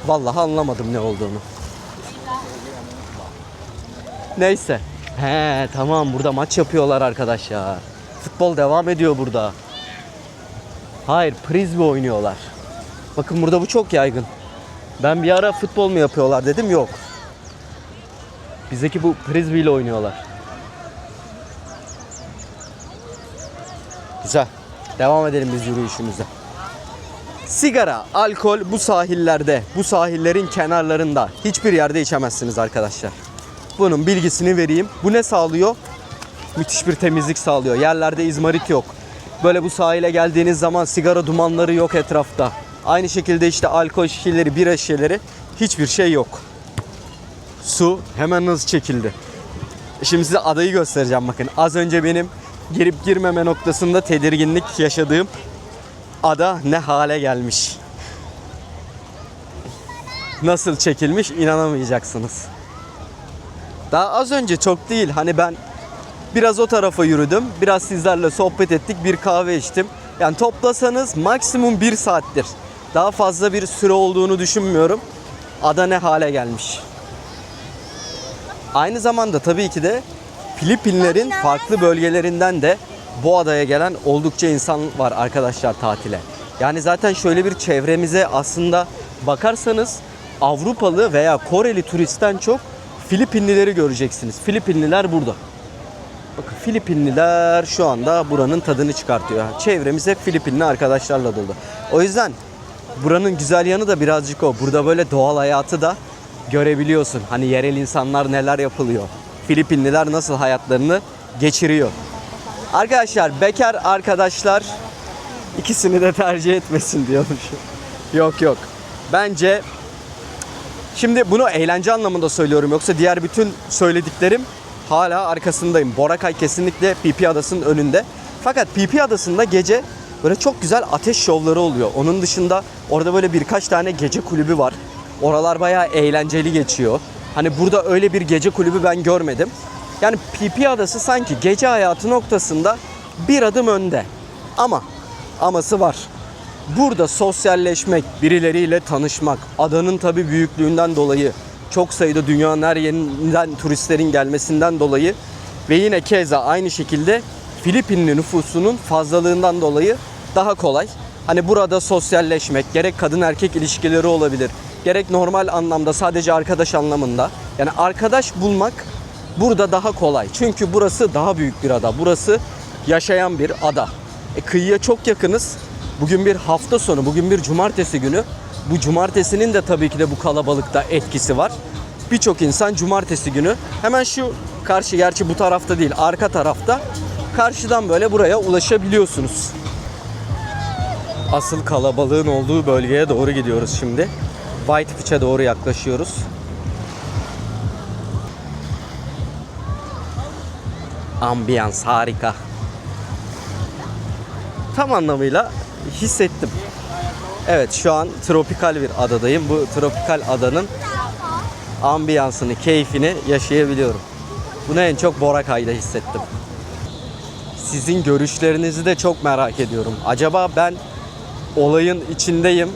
Vallahi anlamadım ne olduğunu. Neyse. He tamam, burada maç yapıyorlar arkadaşlar. Futbol devam ediyor burada. Hayır, frisbee oynuyorlar. Bakın burada bu çok yaygın. Ben bir ara futbol mu yapıyorlar dedim, yok. Bizdeki bu frisbee ile oynuyorlar. Güzel. Devam edelim biz yürüyüşümüze. Sigara, alkol bu sahillerde, bu sahillerin kenarlarında hiçbir yerde içemezsiniz arkadaşlar. Bunun bilgisini vereyim. Bu ne sağlıyor? Müthiş bir temizlik sağlıyor. Yerlerde izmarit yok. Böyle bu sahile geldiğiniz zaman sigara dumanları yok etrafta. Aynı şekilde işte alkol şişeleri, bira şişeleri, hiçbir şey yok. Su hemen hızlı çekildi. Şimdi size adayı göstereceğim bakın. Az önce benim girip girmeme noktasında tedirginlik yaşadığım ada ne hale gelmiş. Nasıl çekilmiş inanamayacaksınız. Daha az önce çok değil. Hani ben biraz o tarafa yürüdüm. Biraz sizlerle sohbet ettik. Bir kahve içtim. Yani toplasanız maksimum 1 saattir. Daha fazla bir süre olduğunu düşünmüyorum. Ada ne hale gelmiş. Aynı zamanda tabii ki de Filipinlerin farklı bölgelerinden de bu adaya gelen oldukça insan var arkadaşlar tatile. Yani zaten şöyle bir çevremize aslında bakarsanız Avrupalı veya Koreli turistten çok Filipinlileri göreceksiniz. Filipinliler burada. Bakın Filipinliler şu anda buranın tadını çıkartıyor. Çevremiz hep Filipinli arkadaşlarla dolu. O yüzden buranın güzel yanı da birazcık o. Burada böyle doğal hayatı da görebiliyorsun. Hani yerel insanlar neler yapılıyor. Filipinliler nasıl hayatlarını geçiriyor. Arkadaşlar bekar arkadaşlar ikisini de tercih etmesin diyormuşum. Yok. Bence şimdi bunu eğlence anlamında söylüyorum. Yoksa diğer bütün söylediklerim hala arkasındayım. Boracay kesinlikle Phi Phi Adası'nın önünde. Fakat Phi Phi Adası'nda gece böyle çok güzel ateş şovları oluyor. Onun dışında orada böyle birkaç tane gece kulübü var. Oralar bayağı eğlenceli geçiyor. Hani burada öyle bir gece kulübü ben görmedim. Yani Phi Phi Adası sanki gece hayatı noktasında bir adım önde. Aması var. Burada sosyalleşmek, birileriyle tanışmak, adanın tabii büyüklüğünden dolayı, çok sayıda dünyanın her yerinden turistlerin gelmesinden dolayı ve yine keza aynı şekilde Filipinli nüfusunun fazlalığından dolayı daha kolay. Hani burada sosyalleşmek, gerek kadın erkek ilişkileri olabilir, gerek normal anlamda sadece arkadaş anlamında. Yani arkadaş bulmak burada daha kolay. Çünkü burası daha büyük bir ada. Burası yaşayan bir ada. Kıyıya çok yakınız. Bugün bir hafta sonu, bugün bir cumartesi günü. Bu cumartesinin de tabii ki de bu kalabalıkta etkisi var. Birçok insan cumartesi günü hemen şu karşı, gerçi bu tarafta değil, arka tarafta, karşıdan böyle buraya ulaşabiliyorsunuz. Asıl kalabalığın olduğu bölgeye doğru gidiyoruz şimdi. White Beach'e doğru yaklaşıyoruz. Ambiyans harika. Tam anlamıyla hissettim. Evet, şu an tropikal bir adadayım. Bu tropikal adanın ambiyansını, keyfini yaşayabiliyorum. Bunu en çok Boracay'da hissettim. Sizin görüşlerinizi de çok merak ediyorum. Acaba ben olayın içindeyim.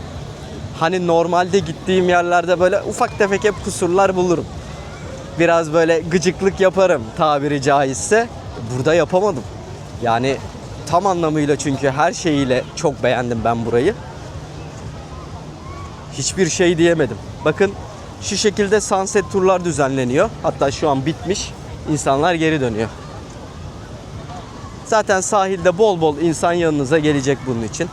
Hani normalde gittiğim yerlerde böyle ufak tefek hep kusurlar bulurum. Biraz böyle gıcıklık yaparım tabiri caizse. Burada yapamadım. Yani tam anlamıyla, çünkü her şeyiyle çok beğendim ben burayı. Hiçbir şey diyemedim. Bakın şu şekilde sunset turlar düzenleniyor. Hatta şu an bitmiş. İnsanlar geri dönüyor. Zaten sahilde bol bol insan yanınıza gelecek bunun için.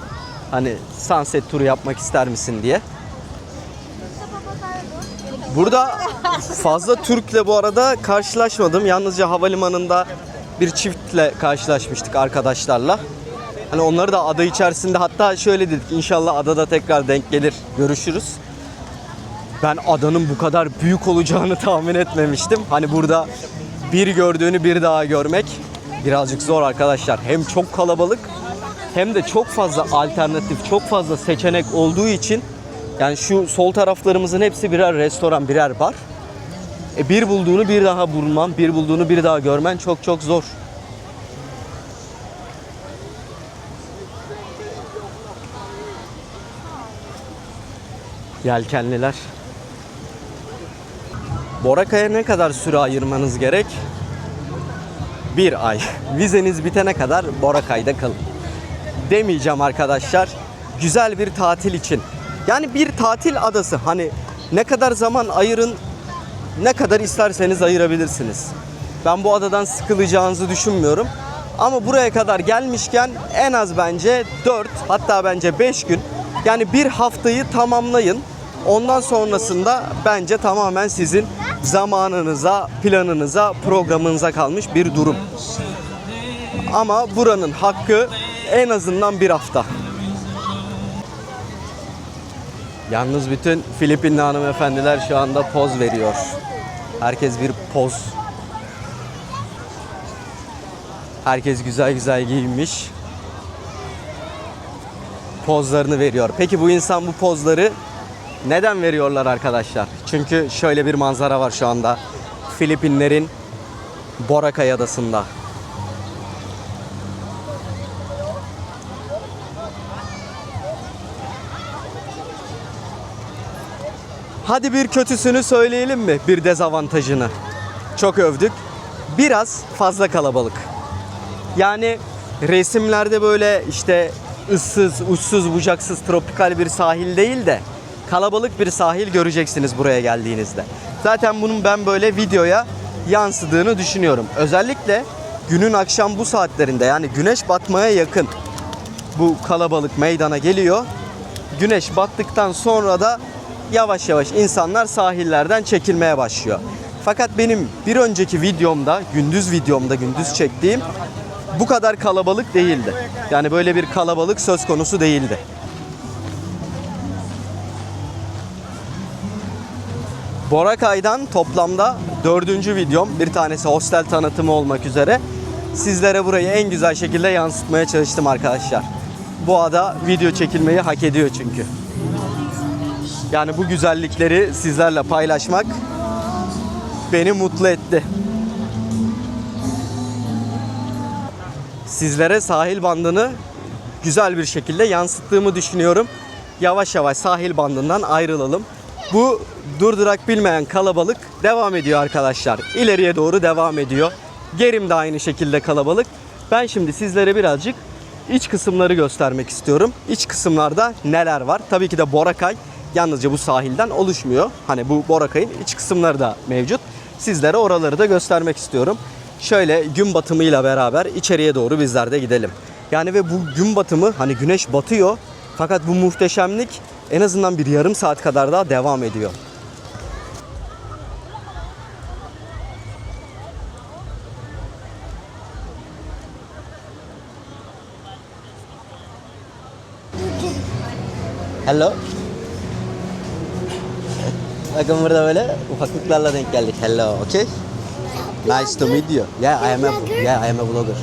Hani sunset turu yapmak ister misin diye. Burada fazla Türk'le bu arada karşılaşmadım. Yalnızca havalimanında bir çiftle karşılaşmıştık arkadaşlarla. Hani onları da ada içerisinde, hatta şöyle dedik, inşallah adada tekrar denk gelir, görüşürüz. Ben adanın bu kadar büyük olacağını tahmin etmemiştim. Hani burada bir gördüğünü bir daha görmek birazcık zor arkadaşlar. Hem çok kalabalık hem de çok fazla alternatif, çok fazla seçenek olduğu için, yani şu sol taraflarımızın hepsi birer restoran, birer bar. Bir bulduğunu bir daha bulman, bir bulduğunu bir daha görmen çok çok zor. Yelkenliler. Boracay'a ne kadar süre ayırmanız gerek? 1 ay. Vizeniz bitene kadar Boracay'da kalın. demeyeceğim arkadaşlar. Güzel bir tatil için. Yani bir tatil adası. Hani ne kadar zaman ayırın, ne kadar isterseniz ayırabilirsiniz. Ben bu adadan sıkılacağınızı düşünmüyorum. Ama buraya kadar gelmişken en az bence 4, hatta bence 5 gün, yani bir haftayı tamamlayın. Ondan sonrasında bence tamamen sizin zamanınıza, planınıza, programınıza kalmış bir durum. Ama buranın hakkı en azından bir hafta. Yalnız bütün Filipinli hanımefendiler şu anda poz veriyor. Herkes bir poz. Herkes güzel güzel giyinmiş. Pozlarını veriyor. Peki bu insan bu pozları neden veriyorlar arkadaşlar? Çünkü şöyle bir manzara var şu anda. Filipinlerin Boracay Adası'nda. Hadi bir kötüsünü söyleyelim mi? Bir dezavantajını. Çok övdük. Biraz fazla kalabalık. Yani resimlerde böyle işte ıssız, uçsuz, bucaksız, tropikal bir sahil değil de kalabalık bir sahil göreceksiniz buraya geldiğinizde. Zaten bunun ben böyle videoya yansıdığını düşünüyorum. Özellikle günün akşam bu saatlerinde, yani güneş batmaya yakın bu kalabalık meydana geliyor. Güneş battıktan sonra da yavaş yavaş insanlar sahillerden çekilmeye başlıyor. Fakat benim bir önceki videomda, gündüz çektiğim bu kadar kalabalık değildi. Yani böyle bir kalabalık söz konusu değildi. Boracay'dan toplamda 4. videom, bir tanesi hostel tanıtımı olmak üzere. Sizlere burayı en güzel şekilde yansıtmaya çalıştım arkadaşlar. Bu ada video çekilmeyi hak ediyor çünkü. Yani bu güzellikleri sizlerle paylaşmak beni mutlu etti. Sizlere sahil bandını güzel bir şekilde yansıttığımı düşünüyorum. Yavaş yavaş sahil bandından ayrılalım. Bu durdurak bilmeyen kalabalık devam ediyor arkadaşlar. İleriye doğru devam ediyor. Gerim de aynı şekilde kalabalık. Ben şimdi sizlere birazcık iç kısımları göstermek istiyorum. İç kısımlarda neler var? Tabii ki de Boracay yalnızca bu sahilden oluşmuyor. Hani bu Boracay'ın iç kısımları da mevcut. Sizlere oraları da göstermek istiyorum. Şöyle gün batımıyla beraber içeriye doğru bizler de gidelim. Yani ve bu gün batımı, hani güneş batıyor fakat bu muhteşemlik en azından bir yarım saat kadar daha devam ediyor. Hello. Bakın burada böyle ufaklıklarla denk geldik. Hello, okay? Nice to meet you. Yeah, I am a vlogger.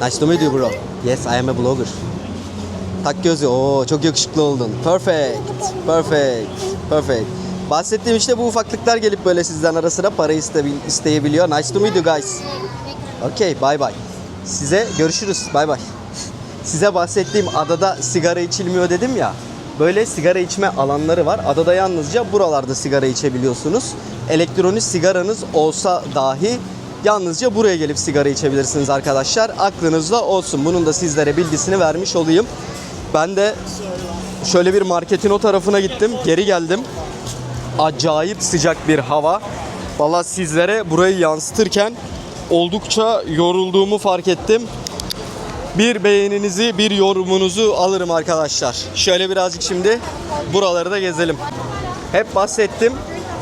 Nice to meet you, bro. Yes, I am a vlogger. Tak gözü. Oo, çok yakışıklı oldun. Perfect. Bahsettiğim işte bu ufaklıklar gelip böyle sizden ara sıra para isteyebiliyor. Nice to meet you guys. Okay, bye bye. Size görüşürüz. Bye bye. Size bahsettiğim adada sigara içilmiyor dedim ya. Böyle sigara içme alanları var. Adada yalnızca buralarda sigara içebiliyorsunuz. Elektronik sigaranız olsa dahi yalnızca buraya gelip sigara içebilirsiniz arkadaşlar. Aklınızda olsun. Bunun da sizlere bilgisini vermiş olayım. Ben de şöyle bir marketin o tarafına gittim. Geri geldim. Acayip sıcak bir hava. Vallahi sizlere burayı yansıtırken oldukça yorulduğumu fark ettim. Bir beğeninizi, bir yorumunuzu alırım arkadaşlar. Şöyle birazcık şimdi buraları da gezelim. Hep bahsettim.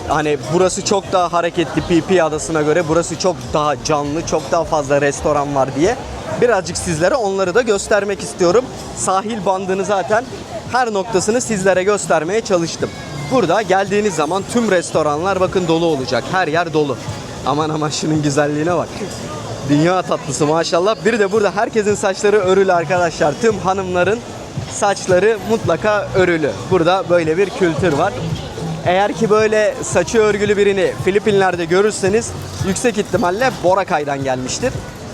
Hani burası çok daha hareketli, PP adasına göre burası çok daha canlı, çok daha fazla restoran var diye. Birazcık sizlere onları da göstermek istiyorum. Sahil bandını zaten her noktasını sizlere göstermeye çalıştım. Burada geldiğiniz zaman tüm restoranlar bakın dolu olacak. Her yer dolu. Aman şunun güzelliğine bak. Dünya tatlısı maşallah. Bir de burada herkesin saçları örülü arkadaşlar. Tüm hanımların saçları mutlaka örülü. Burada böyle bir kültür var. Eğer ki böyle saçı örgülü birini Filipinler'de görürseniz yüksek ihtimalle Boracay'dan gelmiştir.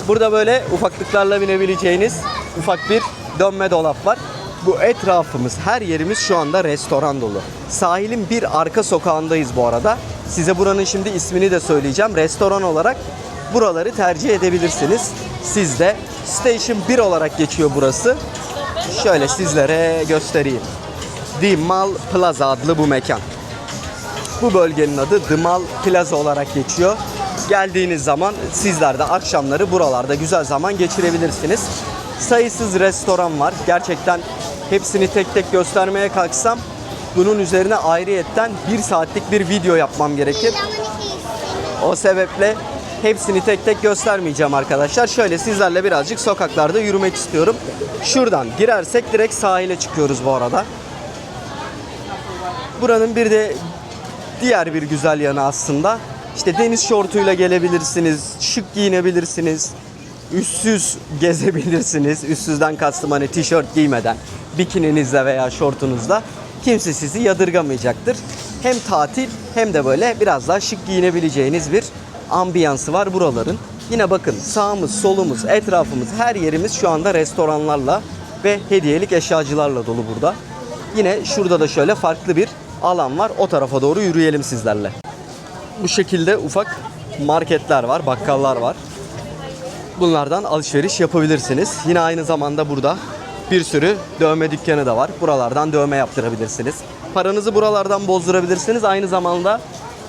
Burada böyle ufaklıklarla binebileceğiniz ufak bir dönme dolap var. Bu etrafımız, her yerimiz şu anda restoran dolu. Sahilin bir arka sokağındayız bu arada. Size buranın şimdi ismini de söyleyeceğim. Restoran olarak buraları tercih edebilirsiniz. Siz de Station 1 olarak geçiyor burası. Şöyle sizlere göstereyim. The Mall Plaza adlı bu mekan. Bu bölgenin adı The Mall Plaza olarak geçiyor. Geldiğiniz zaman sizler de akşamları buralarda güzel zaman geçirebilirsiniz. Sayısız restoran var. Gerçekten hepsini tek tek göstermeye kalksam bunun üzerine ayrıyetten 1 saatlik bir video yapmam gerekir. O sebeple hepsini tek tek göstermeyeceğim arkadaşlar. Şöyle sizlerle birazcık sokaklarda yürümek istiyorum. Şuradan girersek direkt sahile çıkıyoruz bu arada. Buranın bir de diğer bir güzel yanı aslında. İşte deniz şortuyla gelebilirsiniz, şık giyinebilirsiniz, üstsüz gezebilirsiniz. Üstsüzden kastım hani tişört giymeden, bikininizle veya şortunuzla. Kimse sizi yadırgamayacaktır. Hem tatil hem de böyle biraz daha şık giyinebileceğiniz bir ambiyansı var buraların. Yine bakın sağımız, solumuz, etrafımız, her yerimiz şu anda restoranlarla ve hediyelik eşyacılarla dolu burada. Yine şurada da şöyle farklı bir alan var. O tarafa doğru yürüyelim sizlerle. Bu şekilde ufak marketler var, bakkallar var. Bunlardan alışveriş yapabilirsiniz. Yine aynı zamanda burada bir sürü dövme dükkanı da var. Buralardan dövme yaptırabilirsiniz. Paranızı buralardan bozdurabilirsiniz. Aynı zamanda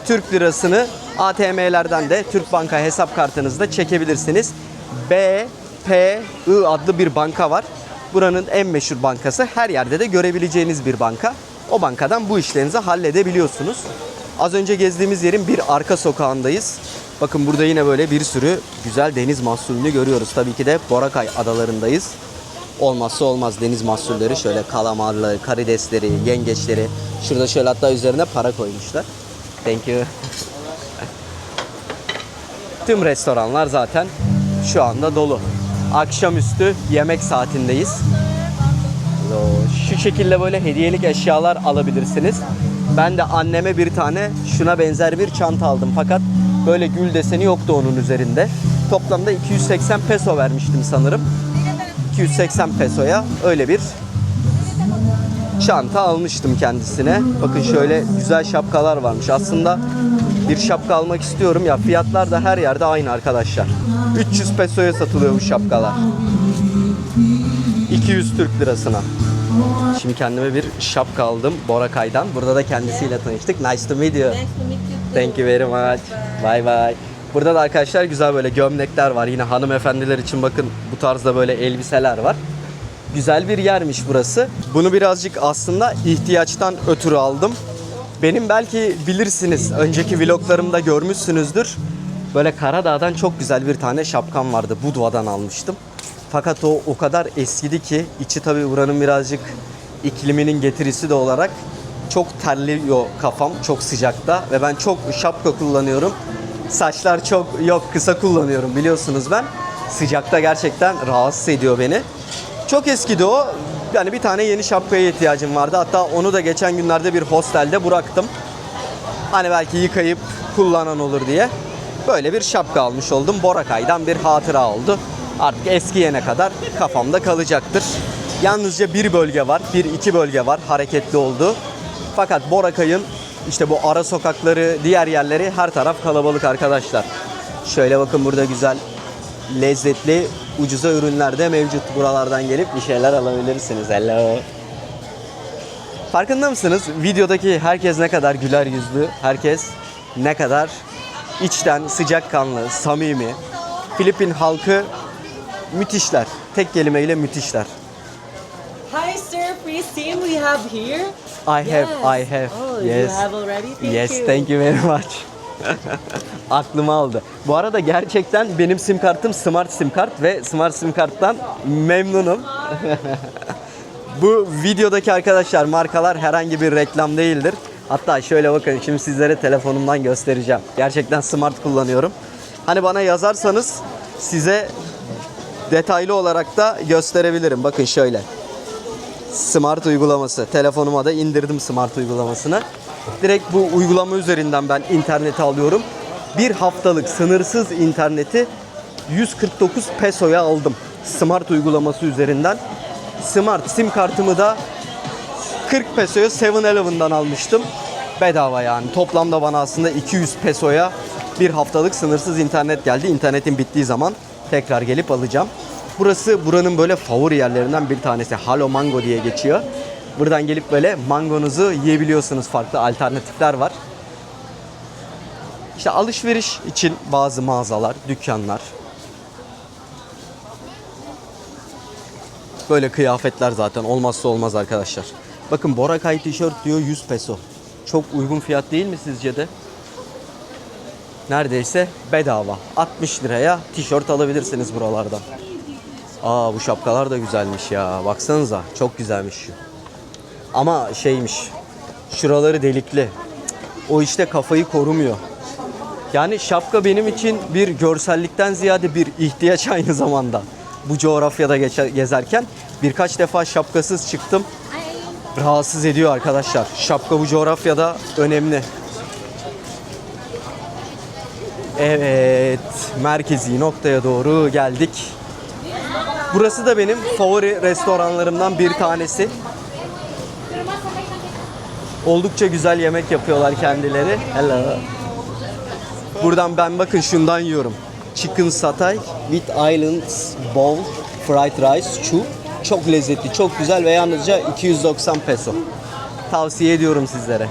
Türk lirasını ATM'lerden de Türk Banka hesap kartınızda çekebilirsiniz. BPI adlı bir banka var. Buranın en meşhur bankası. Her yerde de görebileceğiniz bir banka. O bankadan bu işlerinizi halledebiliyorsunuz. Az önce gezdiğimiz yerin bir arka sokağındayız. Bakın burada yine böyle bir sürü güzel deniz mahsulünü görüyoruz. Tabii ki de Boracay adalarındayız. Olmazsa olmaz deniz mahsulleri, şöyle kalamarları, karidesleri, yengeçleri. Şurada şöyle hatta üzerine para koymuşlar. Thank you. Tüm restoranlar zaten şu anda dolu. Akşamüstü yemek saatindeyiz. Şu şekilde böyle hediyelik eşyalar alabilirsiniz. Ben de anneme bir tane şuna benzer bir çanta aldım. Fakat böyle gül deseni yoktu onun üzerinde. Toplamda 280 peso vermiştim sanırım. 280 pesoya öyle bir çanta almıştım kendisine. Bakın şöyle güzel şapkalar varmış. Aslında bir şapka almak istiyorum ya, fiyatlar da her yerde aynı arkadaşlar. 300 pesoya satılıyor bu şapkalar. 200 Türk lirasına. Şimdi kendime bir şapka aldım Boracay'dan. Burada da kendisiyle tanıştık. Nice to meet you. Thank you very much. Bye bye. Burada da arkadaşlar güzel böyle gömlekler var. Yine hanımefendiler için bakın bu tarzda böyle elbiseler var. Güzel bir yermiş burası. Bunu birazcık aslında ihtiyaçtan ötürü aldım. Benim belki bilirsiniz, önceki vloglarımda görmüşsünüzdür. Böyle Karadağ'dan çok güzel bir tane şapkam vardı. Budva'dan almıştım. Fakat o kadar eskidi ki içi tabii buranın birazcık ikliminin getirisi de olarak çok terliyor kafam çok sıcakta ve ben çok şapka kullanıyorum. Saçlar çok kısa kullanıyorum biliyorsunuz ben. Sıcakta gerçekten rahatsız ediyor beni. Çok eskidi o. Yani bir tane yeni şapkaya ihtiyacım vardı. Hatta onu da geçen günlerde bir hostelde bıraktım. Hani belki yıkayıp kullanan olur diye. Böyle bir şapka almış oldum. Boracay'dan bir hatıra oldu. Artık eskiyene kadar kafamda kalacaktır. Yalnızca bir bölge var, iki bölge var hareketli olduğu. Fakat Boracay'ın işte bu ara sokakları, diğer yerleri her taraf kalabalık arkadaşlar. Şöyle bakın burada güzel, lezzetli, ucuza ürünler de mevcut. Buralardan gelip bir şeyler alabilirsiniz. Hello. Farkında mısınız? Videodaki herkes ne kadar güler yüzlü, herkes ne kadar içten, sıcakkanlı, samimi. Filipin halkı müthişler. Tek kelimeyle müthişler. Hi sir, free sim we have here. I have. Oh, Yes. you have already? Thank you very much. Aklımı aldı. Bu arada gerçekten benim sim kartım Smart sim kart ve Smart sim karttan memnunum. Bu videodaki arkadaşlar markalar herhangi bir reklam değildir. Hatta şöyle bakın, şimdi sizlere telefonumdan göstereceğim. Gerçekten Smart kullanıyorum. Hani bana yazarsanız size detaylı olarak da gösterebilirim. Bakın şöyle. Smart uygulaması. Telefonuma da indirdim Smart uygulamasını. Direkt bu uygulama üzerinden ben interneti alıyorum. Bir haftalık sınırsız interneti 149 pesoya aldım. Smart uygulaması üzerinden. Smart sim kartımı da 40 pesoya 7-Eleven'dan almıştım. Bedava yani. Toplamda bana aslında 200 pesoya Bir haftalık sınırsız internet geldi. İnternetin bittiği zaman tekrar gelip alacağım. Burası buranın böyle favori yerlerinden bir tanesi. Halo Mango diye geçiyor. Buradan gelip böyle mangonuzu yiyebiliyorsunuz. Farklı alternatifler var. İşte alışveriş için bazı mağazalar, dükkanlar. Böyle kıyafetler zaten olmazsa olmaz arkadaşlar. Bakın Boracay tişört diyor 100 peso. Çok uygun fiyat değil mi sizce de? Neredeyse bedava. 60 liraya tişört alabilirsiniz buralardan. Aa, bu şapkalar da güzelmiş ya. Baksanıza, çok güzelmiş şu. Ama şeymiş, şuraları delikli. O işte kafayı korumuyor. Yani şapka benim için bir görsellikten ziyade bir ihtiyaç aynı zamanda. Bu coğrafyada gezerken birkaç defa şapkasız çıktım. Rahatsız ediyor arkadaşlar. Şapka bu coğrafyada önemli. Evet, merkezi noktaya doğru geldik. Burası da benim favori restoranlarımdan bir tanesi. Oldukça güzel yemek yapıyorlar kendileri. Hello. Buradan ben bakın şundan yiyorum. Chicken satay with islands bowl fried rice chu. Çok lezzetli, çok güzel ve yalnızca 290 peso. Tavsiye ediyorum sizlere.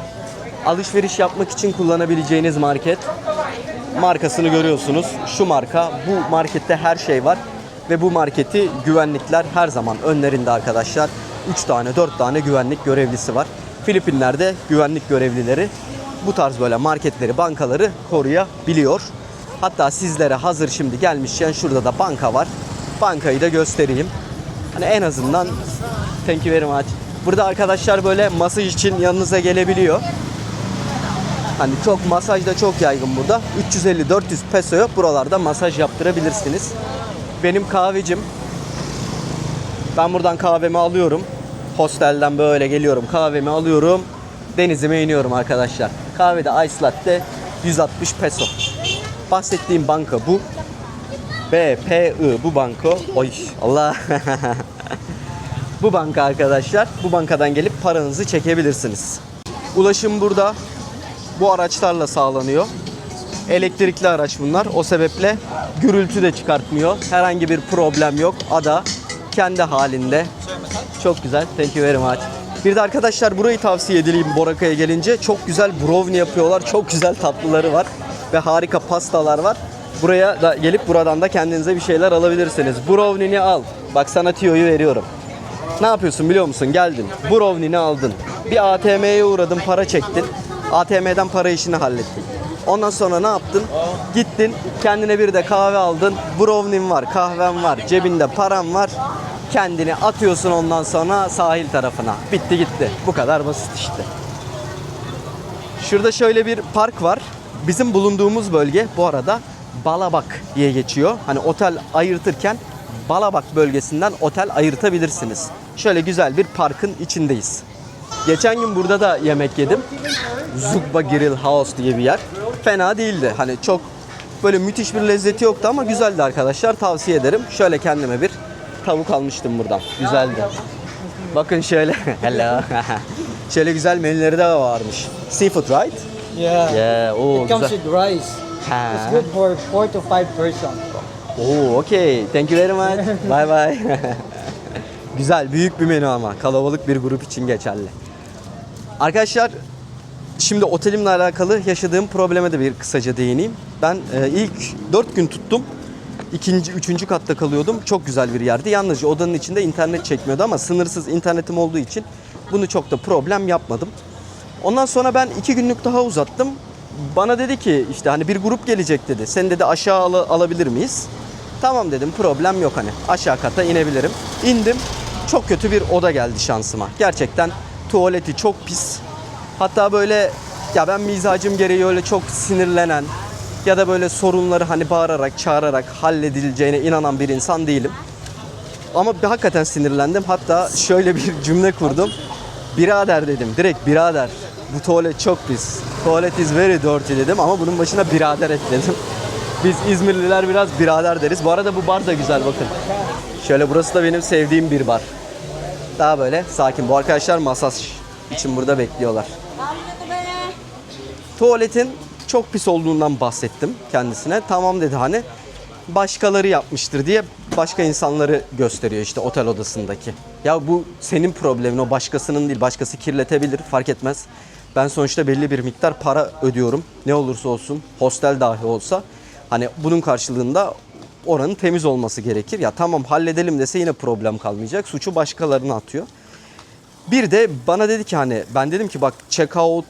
Alışveriş yapmak için kullanabileceğiniz market. Markasını görüyorsunuz. Şu marka, bu markette her şey var. Ve bu marketi güvenlikler her zaman önlerinde arkadaşlar. 3 tane, 4 tane güvenlik görevlisi var. Filipinler'de güvenlik görevlileri bu tarz böyle marketleri, bankaları koruyabiliyor. Hatta sizlere hazır şimdi gelmişken şurada da banka var. Bankayı da göstereyim. Hani en azından thank you very much. Burada arkadaşlar böyle masaj için yanınıza gelebiliyor. Hani çok masaj da çok yaygın burada. 350-400 pesoya buralarda masaj yaptırabilirsiniz. Benim kahvecim. Ben buradan kahvemi alıyorum. Hostelden böyle geliyorum. Kahvemi alıyorum. Denizime iniyorum arkadaşlar. Kahvede ice latte 160 peso. Bahsettiğim banka bu. BPI bu banko. Oy Allah. Bu banka arkadaşlar. Bu bankadan gelip paranızı çekebilirsiniz. Ulaşım burada. Bu araçlarla sağlanıyor. Elektrikli araç bunlar. O sebeple gürültü de çıkartmıyor. Herhangi bir problem yok. Ada kendi halinde. Çok güzel. Thank you very much. Bir de arkadaşlar burayı tavsiye edeyim Boracay'a gelince. Çok güzel brownie yapıyorlar. Çok güzel tatlıları var. Ve harika pastalar var. Buraya da gelip buradan da kendinize bir şeyler alabilirsiniz. Brownie'ni al. Bak sana tiyoyu veriyorum. Ne yapıyorsun biliyor musun? Geldin. Brownie'ni aldın. Bir ATM'ye uğradın, para çektin. ATM'den para işini hallettin. Ondan sonra ne yaptın? Gittin, kendine bir de kahve aldın. Brownie'm var, kahven var, cebinde param var. Kendini atıyorsun ondan sonra sahil tarafına. Bitti gitti. Bu kadar basit işte. Şurada şöyle bir park var. Bizim bulunduğumuz bölge bu arada Balabak diye geçiyor. Hani otel ayırtırken Balabak bölgesinden otel ayırtabilirsiniz. Şöyle güzel bir parkın içindeyiz. Geçen gün burada da yemek yedim. Zugba Grill House diye bir yer. Fena değildi. Hani çok böyle müthiş bir lezzeti yoktu ama güzeldi arkadaşlar. Tavsiye ederim. Şöyle kendime bir tavuk almıştım buradan. Güzeldi. Bakın şöyle. Hello. Şöyle güzel menüleri de varmış. Seafood, right? Yeah. Yeah. Oo, It comes güzel. with rice. Ha. It's good for 4 to 5 person. Oo, okay. Thank you very much. Bye bye. Güzel, büyük bir menü ama kalabalık bir grup için geçerli. Arkadaşlar, şimdi otelimle alakalı yaşadığım probleme de bir kısaca değineyim. Ben ilk 4 gün tuttum. 2. 3. katta kalıyordum. Çok güzel bir yerdi. Yalnızca odanın içinde internet çekmiyordu ama sınırsız internetim olduğu için bunu çok da problem yapmadım. Ondan sonra ben 2 günlük daha uzattım. Bana dedi ki işte hani bir grup gelecek dedi. Seni dedi aşağı alabilir miyiz? Tamam dedim, problem yok hani. Aşağı kata inebilirim. İndim. Çok kötü bir oda geldi şansıma. Gerçekten tuvaleti çok pis. Hatta böyle ya ben mizacım gereği öyle çok sinirlenen ya da böyle sorunları hani bağırarak, çağırarak halledileceğine inanan bir insan değilim. Ama hakikaten sinirlendim. Hatta şöyle bir cümle kurdum. Birader dedim. Direkt birader. Bu tuvalet çok pis. Tuvalet is very dirty dedim ama bunun başına birader ekledim. Biz İzmirliler biraz birader deriz. Bu arada bu bar da güzel bakın. Şöyle burası da benim sevdiğim bir bar. Daha böyle sakin. Bu arkadaşlar masaj için burada bekliyorlar. Tuvaletin çok pis olduğundan bahsettim kendisine. Tamam dedi, hani başkaları yapmıştır diye başka insanları gösteriyor işte otel odasındaki. Ya bu senin problemin, o başkasının değil. Başkası kirletebilir, fark etmez. Ben sonuçta belli bir miktar para ödüyorum. Ne olursa olsun, hostel dahi olsa. Hani bunun karşılığında oranın temiz olması gerekir. Ya tamam halledelim dese yine problem kalmayacak. Suçu başkalarına atıyor. Bir de bana dedi ki hani ben dedim ki bak check out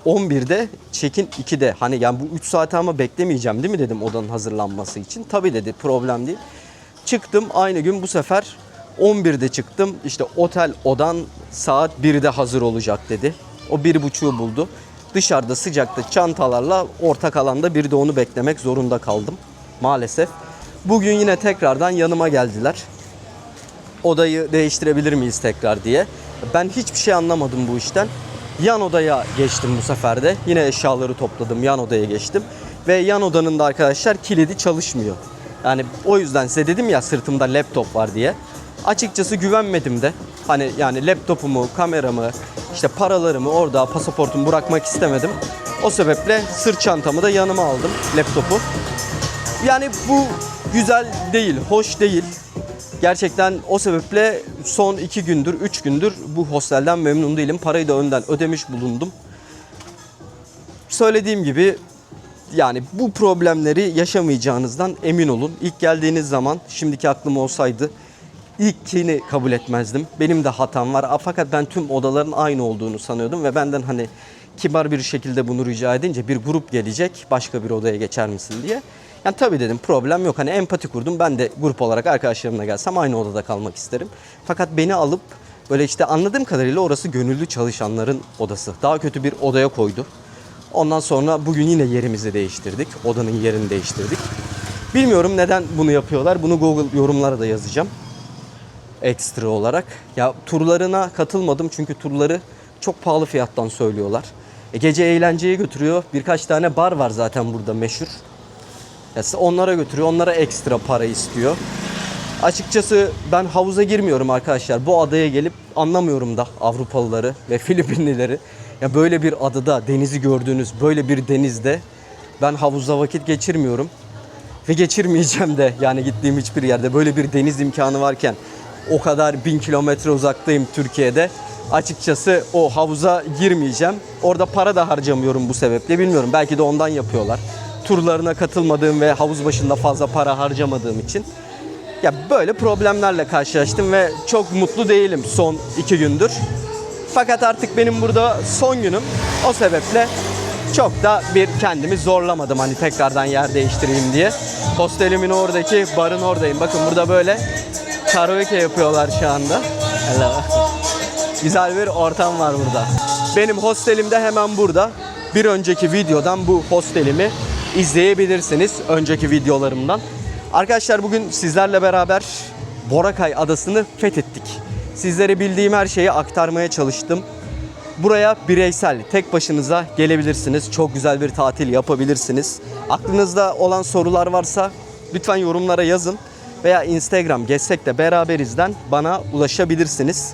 11'de, check-in 2'de. Hani yani bu 3 saate ama beklemeyeceğim değil mi dedim odanın hazırlanması için. Tabii dedi, problem değil. Çıktım aynı gün, bu sefer 11'de çıktım. İşte otel odan saat 1'de hazır olacak dedi. O 1.30'u buldu. Dışarıda sıcakta çantalarla ortak alanda bir de onu beklemek zorunda kaldım maalesef. Bugün yine tekrardan yanıma geldiler. Odayı değiştirebilir miyiz tekrar diye. Ben hiçbir şey anlamadım bu işten. Yan odaya geçtim bu sefer de. Yine eşyaları topladım, yan odaya geçtim. Ve yan odanın da arkadaşlar kilidi çalışmıyor. Yani o yüzden size dedim ya sırtımda laptop var diye. Açıkçası güvenmedim de. Hani yani laptopumu, kameramı, işte paralarımı orada, pasaportumu bırakmak istemedim. O sebeple sırt çantamı da yanıma aldım, laptopu. Yani bu güzel değil, hoş değil. Gerçekten o sebeple son 2 gündür, 3 gündür bu hostelden memnun değilim. Parayı da önden ödemiş bulundum. Söylediğim gibi yani bu problemleri yaşamayacağınızdan emin olun. İlk geldiğiniz zaman şimdiki aklım olsaydı ilkini kabul etmezdim. Benim de hatam var. Fakat ben tüm odaların aynı olduğunu sanıyordum ve benden hani kibar bir şekilde bunu rica edince bir grup gelecek, başka bir odaya geçer misin diye. Yani tabii dedim, problem yok. Hani empati kurdum. Ben de grup olarak arkadaşlarımla gelsem aynı odada kalmak isterim. Fakat beni alıp böyle işte anladığım kadarıyla orası gönüllü çalışanların odası. Daha kötü bir odaya koydu. Ondan sonra bugün yine yerimizi değiştirdik. Odanın yerini değiştirdik. Bilmiyorum neden bunu yapıyorlar. Bunu Google yorumlara da yazacağım. Ekstra olarak. Ya turlarına katılmadım çünkü turları çok pahalı fiyattan söylüyorlar. Gece eğlenceye götürüyor. Birkaç tane bar var zaten burada meşhur. Ya onlara götürüyor. Onlara ekstra para istiyor. Açıkçası ben havuza girmiyorum arkadaşlar. Bu adaya gelip anlamıyorum da Avrupalıları ve Filipinlileri. Ya böyle bir adada denizi gördüğünüz böyle bir denizde ben havuzda vakit geçirmiyorum. Ve geçirmeyeceğim de, yani gittiğim hiçbir yerde böyle bir deniz imkanı varken o kadar 1000 kilometre uzaktayım Türkiye'de. Açıkçası o havuza girmeyeceğim. Orada para da harcamıyorum bu sebeple. Bilmiyorum, belki de ondan yapıyorlar. Turlarına katılmadığım ve havuz başında fazla para harcamadığım için. Ya böyle problemlerle karşılaştım ve çok mutlu değilim son 2 gündür. Fakat artık benim burada son günüm. O sebeple çok da bir kendimi zorlamadım hani tekrardan yer değiştireyim diye. Hostelimin oradaki barın oradayım. Bakın burada böyle karaoke yapıyorlar şu anda. Hello. Güzel bir ortam var burada. Benim hostelim de hemen burada. Bir önceki videodan bu hostelimi izleyebilirsiniz. Önceki videolarımdan. Arkadaşlar bugün sizlerle beraber Boracay Adası'nı fethettik. Sizlere bildiğim her şeyi aktarmaya çalıştım. Buraya bireysel, tek başınıza gelebilirsiniz. Çok güzel bir tatil yapabilirsiniz. Aklınızda olan sorular varsa lütfen yorumlara yazın. Veya Instagram Gezsek de Beraberiz'den bana ulaşabilirsiniz.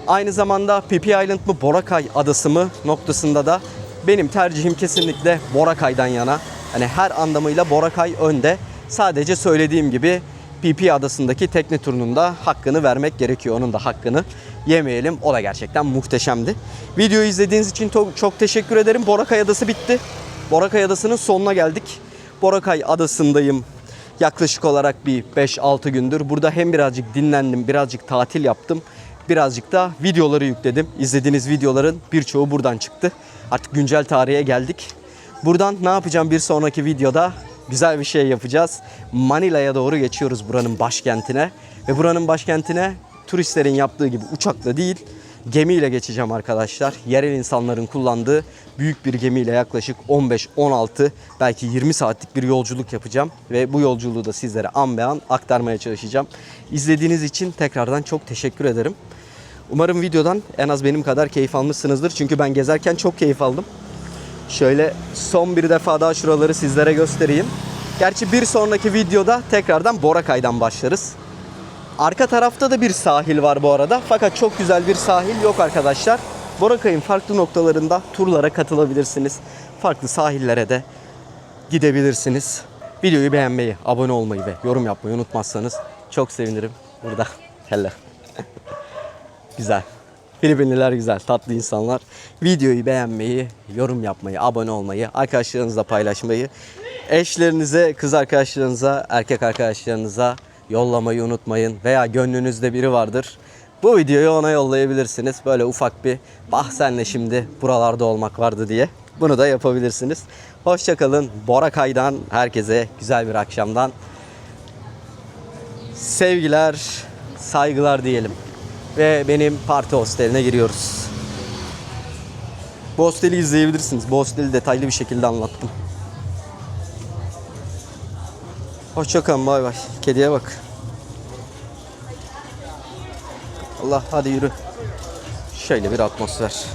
Aynı zamanda Phi Phi Island mı Boracay Adası mı noktasında da benim tercihim kesinlikle Boracay'dan yana. Hani her anlamıyla Boracay önde. Sadece söylediğim gibi Phi Phi Adası'ndaki tekne turunun da hakkını vermek gerekiyor. Onun da hakkını yemeyelim. O da gerçekten muhteşemdi. Videoyu izlediğiniz için çok teşekkür ederim. Boracay Adası bitti. Boracay Adası'nın sonuna geldik. Boracay Adası'ndayım yaklaşık olarak bir 5-6 gündür. Burada hem birazcık dinlendim, birazcık tatil yaptım. Birazcık da videoları yükledim. İzlediğiniz videoların birçoğu buradan çıktı. Artık güncel tarihe geldik. Buradan ne yapacağım bir sonraki videoda? Güzel bir şey yapacağız. Manila'ya doğru geçiyoruz, buranın başkentine. Ve buranın başkentine turistlerin yaptığı gibi uçakla değil, gemiyle geçeceğim arkadaşlar. Yerel insanların kullandığı büyük bir gemiyle yaklaşık 15-16 belki 20 saatlik bir yolculuk yapacağım. Ve bu yolculuğu da sizlere an be an aktarmaya çalışacağım. İzlediğiniz için tekrardan çok teşekkür ederim. Umarım videodan en az benim kadar keyif almışsınızdır. Çünkü ben gezerken çok keyif aldım. Şöyle son bir defa daha şuraları sizlere göstereyim. Gerçi bir sonraki videoda tekrardan Boracay'dan başlarız. Arka tarafta da bir sahil var bu arada. Fakat çok güzel bir sahil yok arkadaşlar. Boracay'ın farklı noktalarında turlara katılabilirsiniz. farklı sahillere de gidebilirsiniz. Videoyu beğenmeyi, abone olmayı ve yorum yapmayı unutmazsanız çok sevinirim. Burada. Hello. Güzel. Filipinliler güzel, tatlı insanlar. Videoyu beğenmeyi, yorum yapmayı, abone olmayı, arkadaşlarınızla paylaşmayı, eşlerinize, kız arkadaşlarınıza, erkek arkadaşlarınıza yollamayı unutmayın. Veya gönlünüzde biri vardır. Bu videoyu ona yollayabilirsiniz. Böyle ufak bir bah senle şimdi buralarda olmak vardı diye. Bunu da yapabilirsiniz. Hoşçakalın. Boracay'dan herkese güzel bir akşamdan sevgiler, saygılar diyelim. Ve benim parti hosteline giriyoruz. Bu hosteli izleyebilirsiniz. Bu hosteli detaylı bir şekilde anlattım. Hoşçakalın, bay bay. Kediye bak. Allah, hadi yürü. Şöyle bir atmosfer.